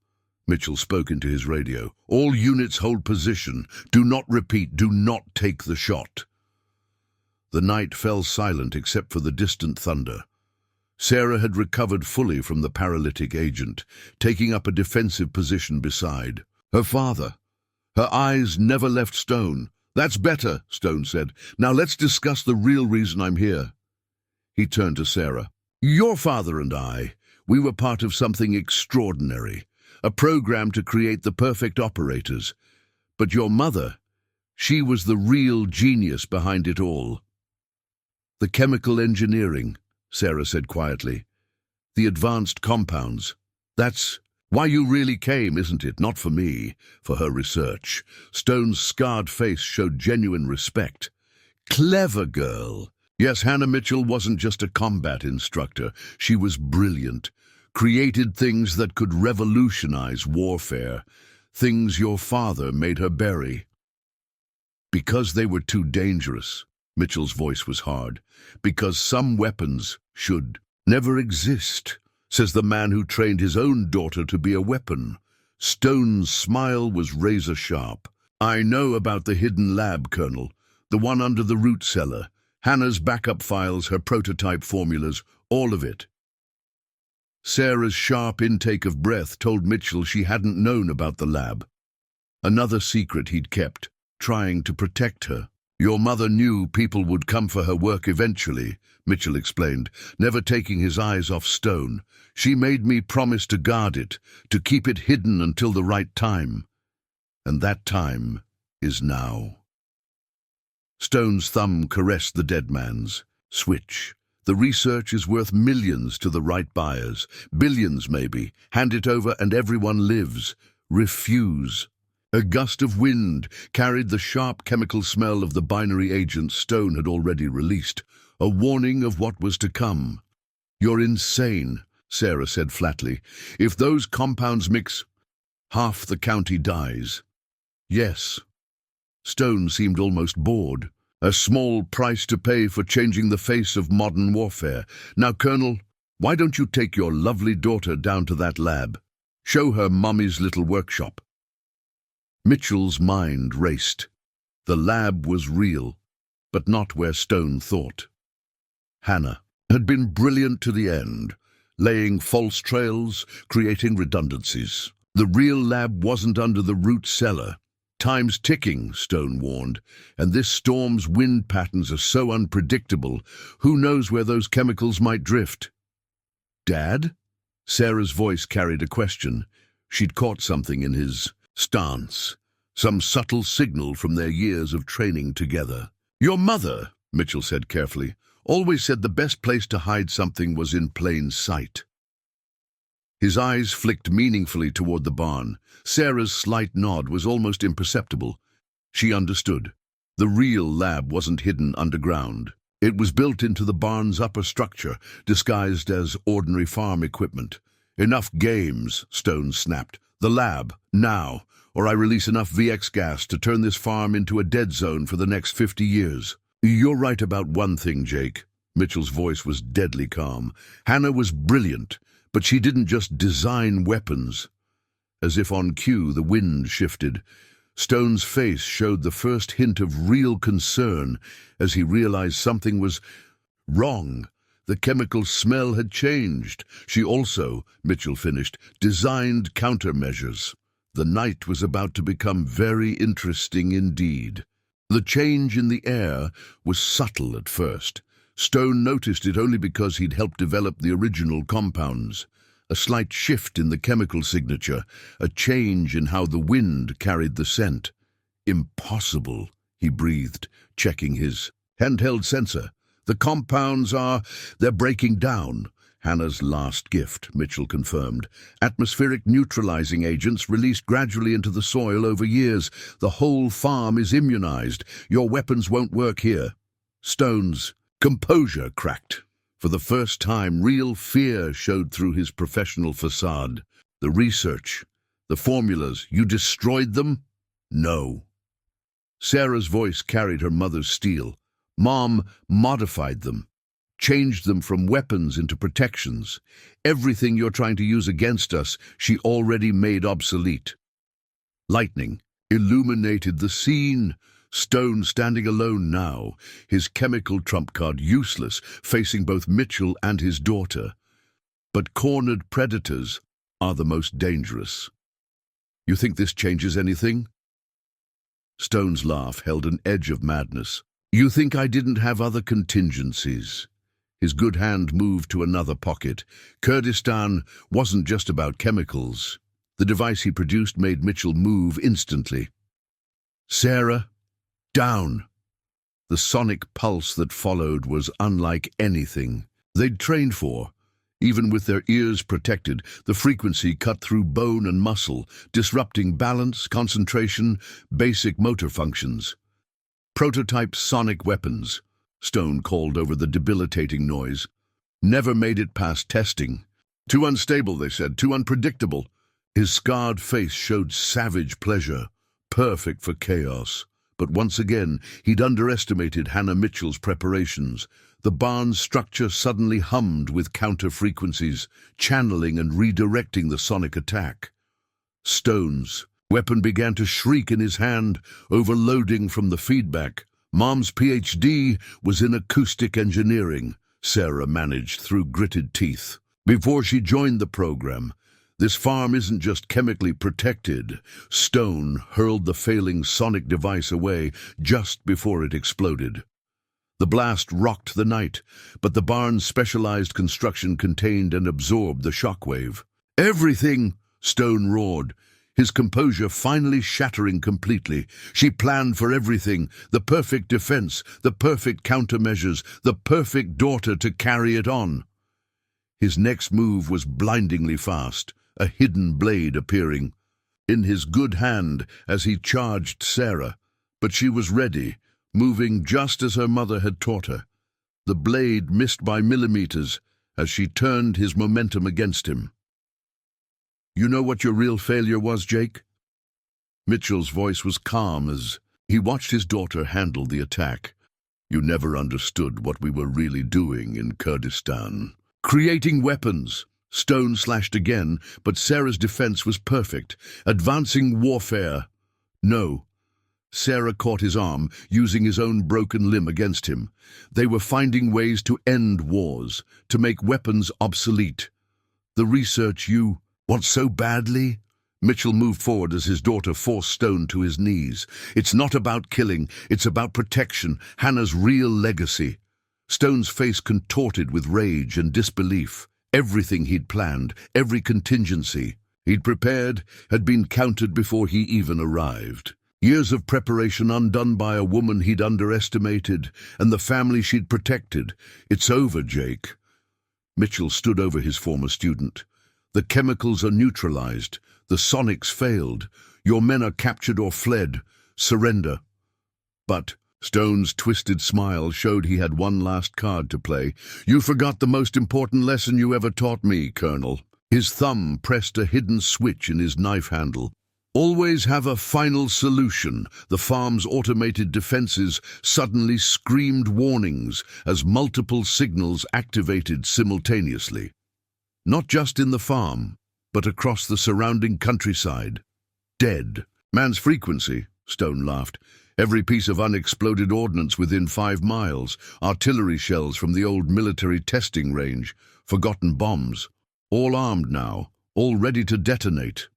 A: Mitchell spoke into his radio, "all units hold position. Do not repeat, do not take the shot." The night fell silent except for the distant thunder. Sarah had recovered fully from the paralytic agent, taking up a defensive position beside her father. Her eyes never left Stone. "That's better," Stone said. "Now let's discuss the real reason I'm here." He turned to Sarah. "Your father and we were part of something extraordinary, a program to create the perfect operators. But your mother, she was the real genius behind it all." "The chemical engineering," Sarah said quietly. "The advanced compounds. That's why you really came, isn't it? Not for me, for her research." Stone's scarred face showed genuine respect. "Clever girl." Yes, Hannah Mitchell wasn't just a combat instructor. She was brilliant. Created things that could revolutionize warfare. Things your father made her bury. "Because they were too dangerous." Mitchell's voice was hard. "Because some weapons should never exist, says the man who trained his own daughter to be a weapon." Stone's smile was razor sharp. "I know about the hidden lab, Colonel. The one under the root cellar. Hannah's backup files, her prototype formulas, all of it." Sarah's sharp intake of breath told Mitchell she hadn't known about the lab. Another secret he'd kept, trying to protect her. "Your mother knew people would come for her work eventually," Mitchell explained, never taking his eyes off Stone. "She made me promise to guard it, to keep it hidden until the right time. And that time is now." Stone's thumb caressed the dead man's switch. The research is worth millions to the right buyers. Billions, maybe. Hand it over and everyone lives. Refuse. A gust of wind carried the sharp chemical smell of the binary agent Stone had already released, a warning of what was to come. "You're insane," Sarah said flatly. "If those compounds mix, half the county dies." "Yes." Stone seemed almost bored. "A small price to pay for changing the face of modern warfare. Now, Colonel, why don't you take your lovely daughter down to that lab? Show her Mommy's little workshop." Mitchell's mind raced. The lab was real, but not where Stone thought. Hannah had been brilliant to the end, laying false trails, creating redundancies. The real lab wasn't under the root cellar. "Time's ticking," Stone warned, "and this storm's wind patterns are so unpredictable, who knows where those chemicals might drift." "Dad?" Sarah's voice carried a question. She'd caught something in his stance, some subtle signal from their years of training together. "Your mother," Mitchell said carefully, "always said the best place to hide something was in plain sight." His eyes flicked meaningfully toward the barn. Sarah's slight nod was almost imperceptible. She understood. The real lab wasn't hidden underground. It was built into the barn's upper structure, disguised as ordinary farm equipment. "Enough games," Stone snapped. "The lab, now, or I release enough VX gas to turn this farm into a dead zone for the next 50 years. "You're right about one thing, Jake." Mitchell's voice was deadly calm. "Hannah was brilliant, but she didn't just design weapons." As if on cue, the wind shifted. Stone's face showed the first hint of real concern as he realized something was wrong. The chemical smell had changed. She also, Mitchell finished, designed countermeasures. The night was about to become very interesting indeed. The change in the air was subtle at first. Stone noticed it only because he'd helped develop the original compounds. A slight shift in the chemical signature, a change in how the wind carried the scent. "Impossible," he breathed, checking his handheld sensor. "The compounds they're breaking down." "Hannah's last gift," Mitchell confirmed. "Atmospheric neutralizing agents released gradually into the soil over years. The whole farm is immunized. Your weapons won't work here." Stone's composure cracked. For the first time, real fear showed through his professional facade. "The research, the formulas, you destroyed them?" "No." Sarah's voice carried her mother's steel. "Mom modified them, changed them from weapons into protections. Everything you're trying to use against us, she already made obsolete." Lightning illuminated the scene. Stone standing alone now, his chemical trump card useless, facing both Mitchell and his daughter. But cornered predators are the most dangerous. "You think this changes anything?" Stone's laugh held an edge of madness. "You think I didn't have other contingencies?" His good hand moved to another pocket. Kurdistan wasn't just about chemicals. The device he produced made Mitchell move instantly. "Sarah, down!" The sonic pulse that followed was unlike anything they'd trained for. Even with their ears protected, the frequency cut through bone and muscle, disrupting balance, concentration, basic motor functions. "Prototype sonic weapons," Stone called over the debilitating noise. "Never made it past testing. Too unstable," they said, "too unpredictable." His scarred face showed savage pleasure, perfect for chaos. But once again, he'd underestimated Hannah Mitchell's preparations. The barn's structure suddenly hummed with counter-frequencies, channeling and redirecting the sonic attack. Stone's weapon began to shriek in his hand, overloading from the feedback. Mom's PhD was in acoustic engineering, Sarah managed through gritted teeth. Before she joined the program, "This farm isn't just chemically protected." Stone hurled the failing sonic device away just before it exploded. The blast rocked the night, but the barn's specialized construction contained and absorbed the shockwave. "Everything!" Stone roared. his composure finally shattering completely. She planned for everything, the perfect defense, the perfect countermeasures, the perfect daughter to carry it on. His next move was blindingly fast, a hidden blade appearing in his good hand as he charged Sarah, but she was ready, moving just as her mother had taught her. The blade missed by millimeters as she turned his momentum against him. "You know what your real failure was, Jake?" Mitchell's voice was calm as he watched his daughter handle the attack. "You never understood what we were really doing in Kurdistan. Creating weapons." Stone slashed again, but Sarah's defense was perfect. "Advancing warfare." "No." Sarah caught his arm, using his own broken limb against him. They were finding ways to end wars, to make weapons obsolete. "The research you want so badly?" Mitchell moved forward as his daughter forced Stone to his knees. "It's not about killing, it's about protection, Hannah's real legacy." Stone's face contorted with rage and disbelief. Everything he'd planned, every contingency he'd prepared, had been countered before he even arrived. Years of preparation undone by a woman he'd underestimated, and the family she'd protected. "It's over, Jake." Mitchell stood over his former student. "The chemicals are neutralized. The sonics failed. Your men are captured or fled. Surrender." But Stone's twisted smile showed he had one last card to play. "You forgot the most important lesson you ever taught me, Colonel." His thumb pressed a hidden switch in his knife handle. "Always have a final solution." The farm's automated defenses suddenly screamed warnings as multiple signals activated simultaneously. Not just in the farm, but across the surrounding countryside. "Dead. Man's frequency," Stone laughed. "Every piece of unexploded ordnance within 5 miles, artillery shells from the old military testing range, forgotten bombs, all armed now, all ready to detonate."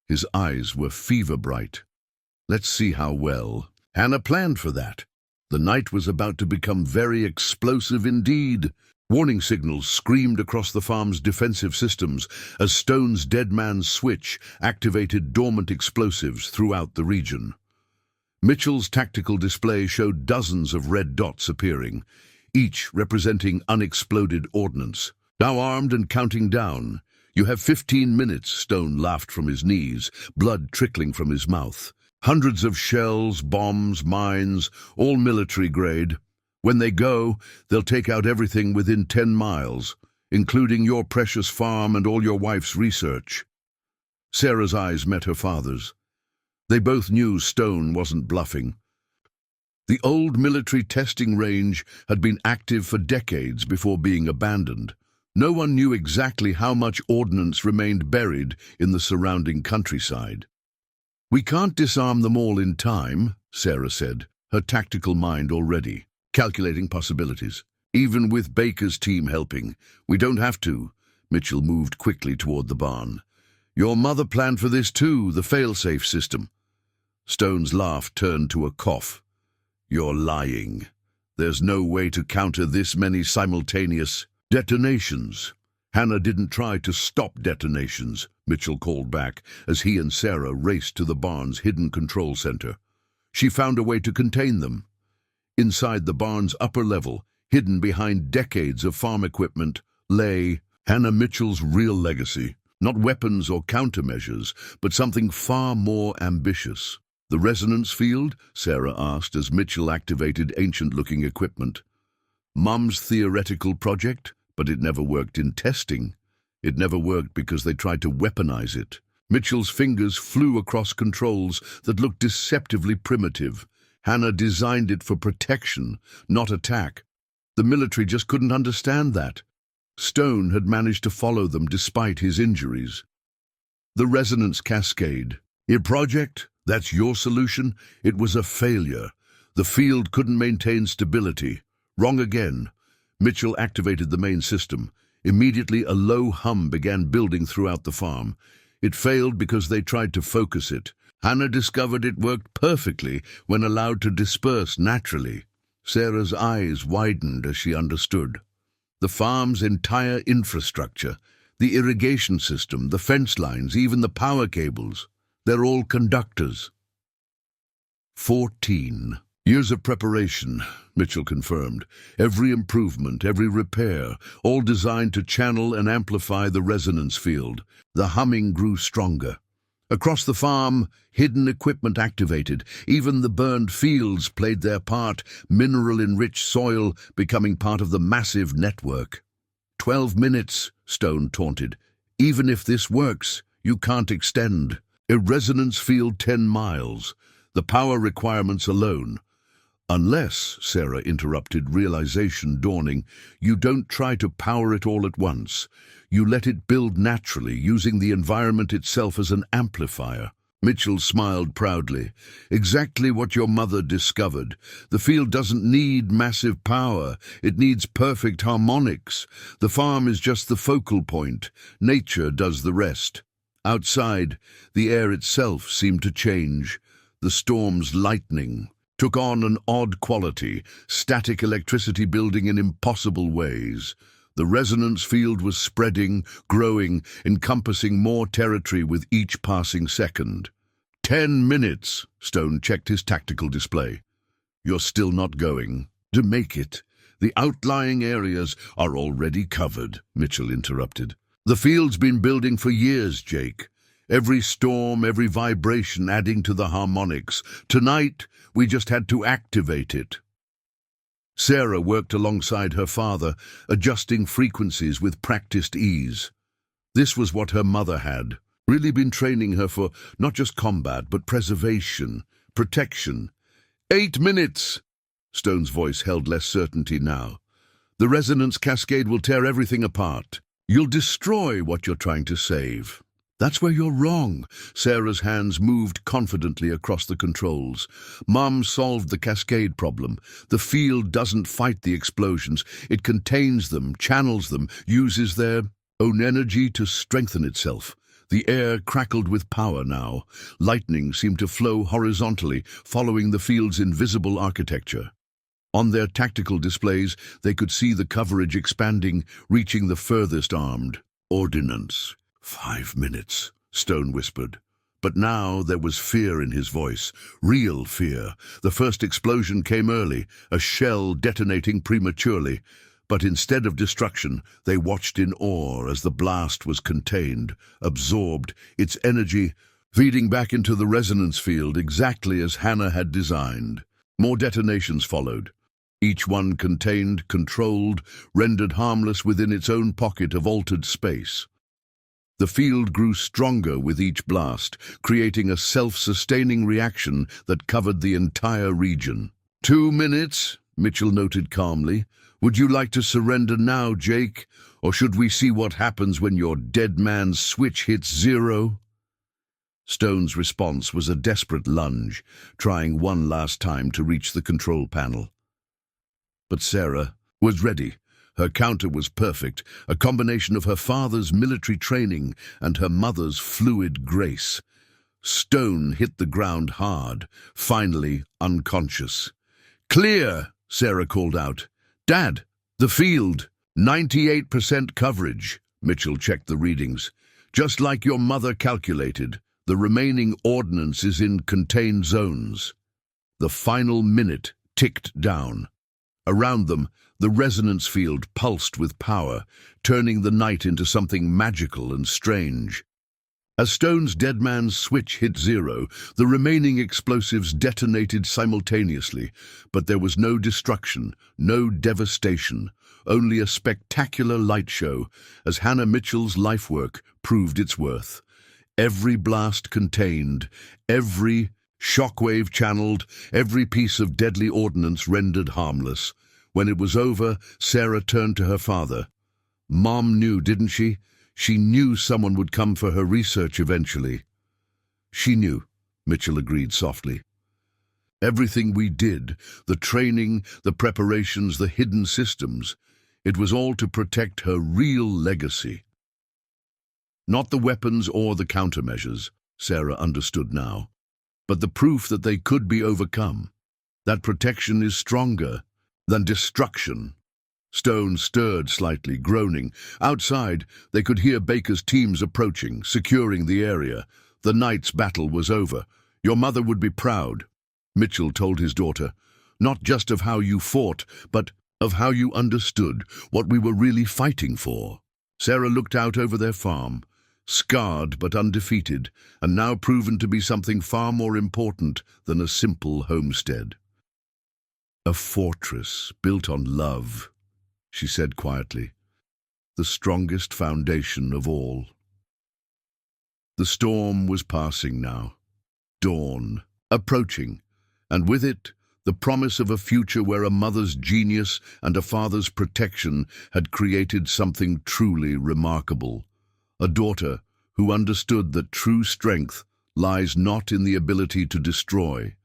A: His eyes were fever-bright. "Let's see how well." Hannah planned for that. The night was about to become very explosive indeed. Warning signals screamed across the farm's defensive systems as Stone's dead man's switch activated dormant explosives throughout the region. Mitchell's tactical display showed dozens of red dots appearing, each representing unexploded ordnance. "Now armed and counting down. You have 15 minutes, Stone laughed from his knees, blood trickling from his mouth. "Hundreds of shells, bombs, mines, all military grade. When they go, they'll take out everything within 10 miles, including your precious farm and all your wife's research." Sarah's eyes met her father's. They both knew Stone wasn't bluffing. The old military testing range had been active for decades before being abandoned. No one knew exactly how much ordnance remained buried in the surrounding countryside. "We can't disarm them all in time," Sarah said, her tactical mind already calculating possibilities. "Even with Baker's team helping, we don't have to." Mitchell moved quickly toward the barn. "Your mother planned for this too, the fail-safe system." Stone's laugh turned to a cough. "You're lying. There's no way to counter this many simultaneous detonations." "Hannah didn't try to stop detonations," Mitchell called back as he and Sarah raced to the barn's hidden control center. "She found a way to contain them." Inside the barn's upper level, hidden behind decades of farm equipment, lay Hannah Mitchell's real legacy. Not weapons or countermeasures, but something far more ambitious. "The resonance field?" Sarah asked as Mitchell activated ancient-looking equipment. "Mum's theoretical project, but it never worked in testing. It never worked because they tried to weaponize it." Mitchell's fingers flew across controls that looked deceptively primitive. Hannah designed it for protection, not attack. The military just couldn't understand that. Stone had managed to follow them despite his injuries. "The resonance cascade. Your project? That's your solution? It was a failure. The field couldn't maintain stability. Wrong again." Mitchell activated the main system. Immediately, a low hum began building throughout the farm. It failed because they tried to focus it. Hannah discovered it worked perfectly when allowed to disperse naturally. Sarah's eyes widened as she understood. The farm's entire infrastructure, the irrigation system, the fence lines, even the power cables. They're all conductors. 14 years of preparation, Mitchell confirmed. Every improvement, every repair, all designed to channel and amplify the resonance field. The humming grew stronger. Across the farm, hidden equipment activated. Even the burned fields played their part, mineral-enriched soil becoming part of the massive network. 12 minutes, Stone taunted. Even if this works, you can't extend. A resonance field 10 miles. The power requirements alone. Unless, Sarah interrupted, realization dawning, you don't try to power it all at once. You let it build naturally, using the environment itself as an amplifier. Mitchell smiled proudly. Exactly what your mother discovered. The field doesn't need massive power. It needs perfect harmonics. The farm is just the focal point. Nature does the rest. Outside, the air itself seemed to change. The storm's lightning took on an odd quality, static electricity building in impossible ways. The resonance field was spreading, growing, encompassing more territory with each passing second. 10 minutes, Stone checked his tactical display. You're still not going. To make it. The outlying areas are already covered, Mitchell interrupted. The field's been building for years, Jake. Every storm, every vibration adding to the harmonics. Tonight, we just had to activate it. Sarah worked alongside her father, adjusting frequencies with practiced ease. This was what her mother had really been training her for, not just combat, but preservation, protection. 8 minutes! Stone's voice held less certainty now. The resonance cascade will tear everything apart. You'll destroy what you're trying to save. That's where you're wrong. Sarah's hands moved confidently across the controls. Mom solved the cascade problem. The field doesn't fight the explosions. It contains them, channels them, uses their own energy to strengthen itself. The air crackled with power now. Lightning seemed to flow horizontally, following the field's invisible architecture. On their tactical displays, they could see the coverage expanding, reaching the furthest armed. Ordnance. 5 minutes, Stone whispered. But now there was fear in his voice, real fear. The first explosion came early, a shell detonating prematurely. But instead of destruction, they watched in awe as the blast was contained, absorbed, its energy feeding back into the resonance field exactly as Hannah had designed. More detonations followed. Each one contained, controlled, rendered harmless within its own pocket of altered space. The field grew stronger with each blast, creating a self-sustaining reaction that covered the entire region. 2 minutes, Mitchell noted calmly. Would you like to surrender now, Jake? Or should we see what happens when your dead man's switch hits 0? Stone's response was a desperate lunge, trying one last time to reach the control panel. But Sarah was ready. Her counter was perfect, a combination of her father's military training and her mother's fluid grace. Stone hit the ground hard, finally unconscious. "Clear!" Sarah called out. "Dad, the field! 98% coverage." Mitchell checked the readings. "Just like your mother calculated, the remaining ordnance is in contained zones." The final minute ticked down. Around them, the resonance field pulsed with power, turning the night into something magical and strange. As Stone's dead man's switch hit 0, the remaining explosives detonated simultaneously, but there was no destruction, no devastation, only a spectacular light show, as Hannah Mitchell's lifework proved its worth. Every blast contained, every shockwave channeled, every piece of deadly ordnance rendered harmless. When it was over, Sarah turned to her father. "Mom knew, didn't she? She knew someone would come for her research eventually." "She knew," Mitchell agreed softly. "Everything we did, the training, the preparations, the hidden systems, it was all to protect her real legacy. Not the weapons or the countermeasures," Sarah understood now, "but the proof that they could be overcome. That protection is stronger than destruction." Stone stirred slightly, groaning. Outside, they could hear Baker's teams approaching, securing the area. The night's battle was over. Your mother would be proud. Mitchell told his daughter, not just of how you fought, but of how you understood what we were really fighting for. Sarah looked out over their farm, scarred but undefeated, and now proven to be something far more important than a simple homestead. A fortress built on love, she said quietly, the strongest foundation of all. The storm was passing now, dawn approaching, and with it, the promise of a future where a mother's genius and a father's protection had created something truly remarkable. A daughter who understood that true strength lies not in the ability to destroy,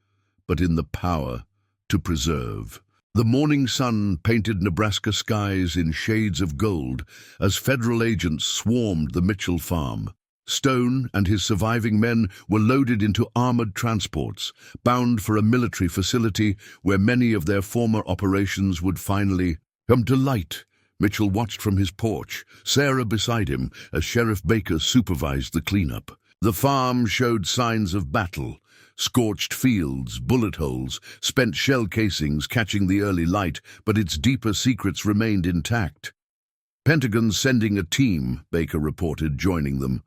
A: but in the power to preserve. The morning sun painted Nebraska skies in shades of gold as federal agents swarmed the Mitchell farm. Stone and his surviving men were loaded into armored transports, bound for a military facility where many of their former operations would finally come to light. Mitchell watched from his porch, Sarah beside him, as Sheriff Baker supervised the cleanup. The farm showed signs of battle. Scorched fields, bullet holes, spent shell casings catching the early light, but its deeper secrets remained intact. Pentagon's sending a team, Baker reported, joining them.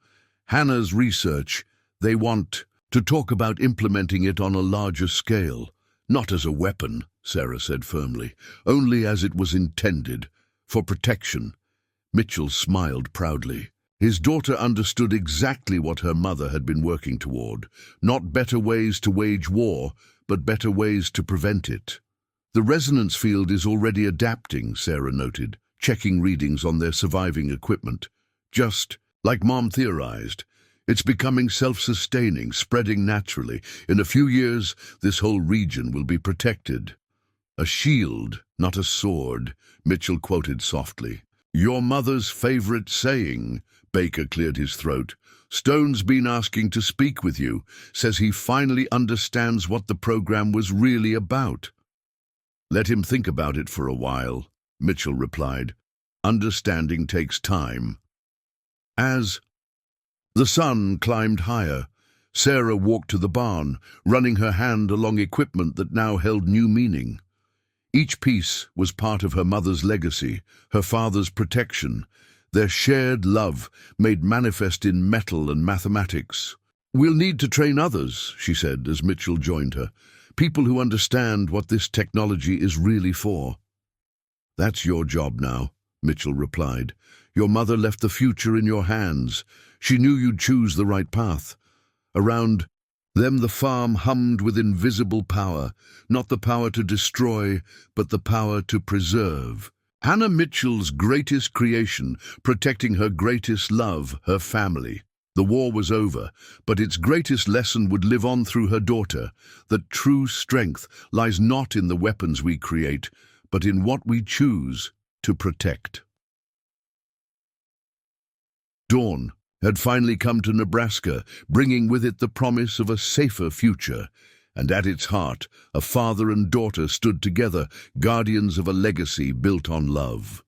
A: Hannah's research, they want to talk about implementing it on a larger scale. Not as a weapon, Sarah said firmly, only as it was intended, for protection. Mitchell smiled proudly. His daughter understood exactly what her mother had been working toward. Not better ways to wage war, but better ways to prevent it. The resonance field is already adapting, Sarah noted, checking readings on their surviving equipment. Just like Mom theorized, it's becoming self-sustaining, spreading naturally. In a few years, this whole region will be protected. A shield, not a sword, Mitchell quoted softly. Your mother's favorite saying, Baker cleared his throat. Stone's been asking to speak with you, says he finally understands what the program was really about. Let him think about it for a while, Mitchell replied. Understanding takes time. As the sun climbed higher, Sarah walked to the barn, running her hand along equipment that now held new meaning. Each piece was part of her mother's legacy, her father's protection, their shared love made manifest in metal and mathematics. We'll need to train others, she said as Mitchell joined her, people who understand what this technology is really for. That's your job now, Mitchell replied. Your mother left the future in your hands. She knew you'd choose the right path. Around them the farm hummed with invisible power, not the power to destroy, but the power to preserve. Hannah Mitchell's greatest creation, protecting her greatest love, her family. The war was over, but its greatest lesson would live on through her daughter, that true strength lies not in the weapons we create, but in what we choose to protect. Dawn had finally come to Nebraska, bringing with it the promise of a safer future, and at its heart, a father and daughter stood together, guardians of a legacy built on love.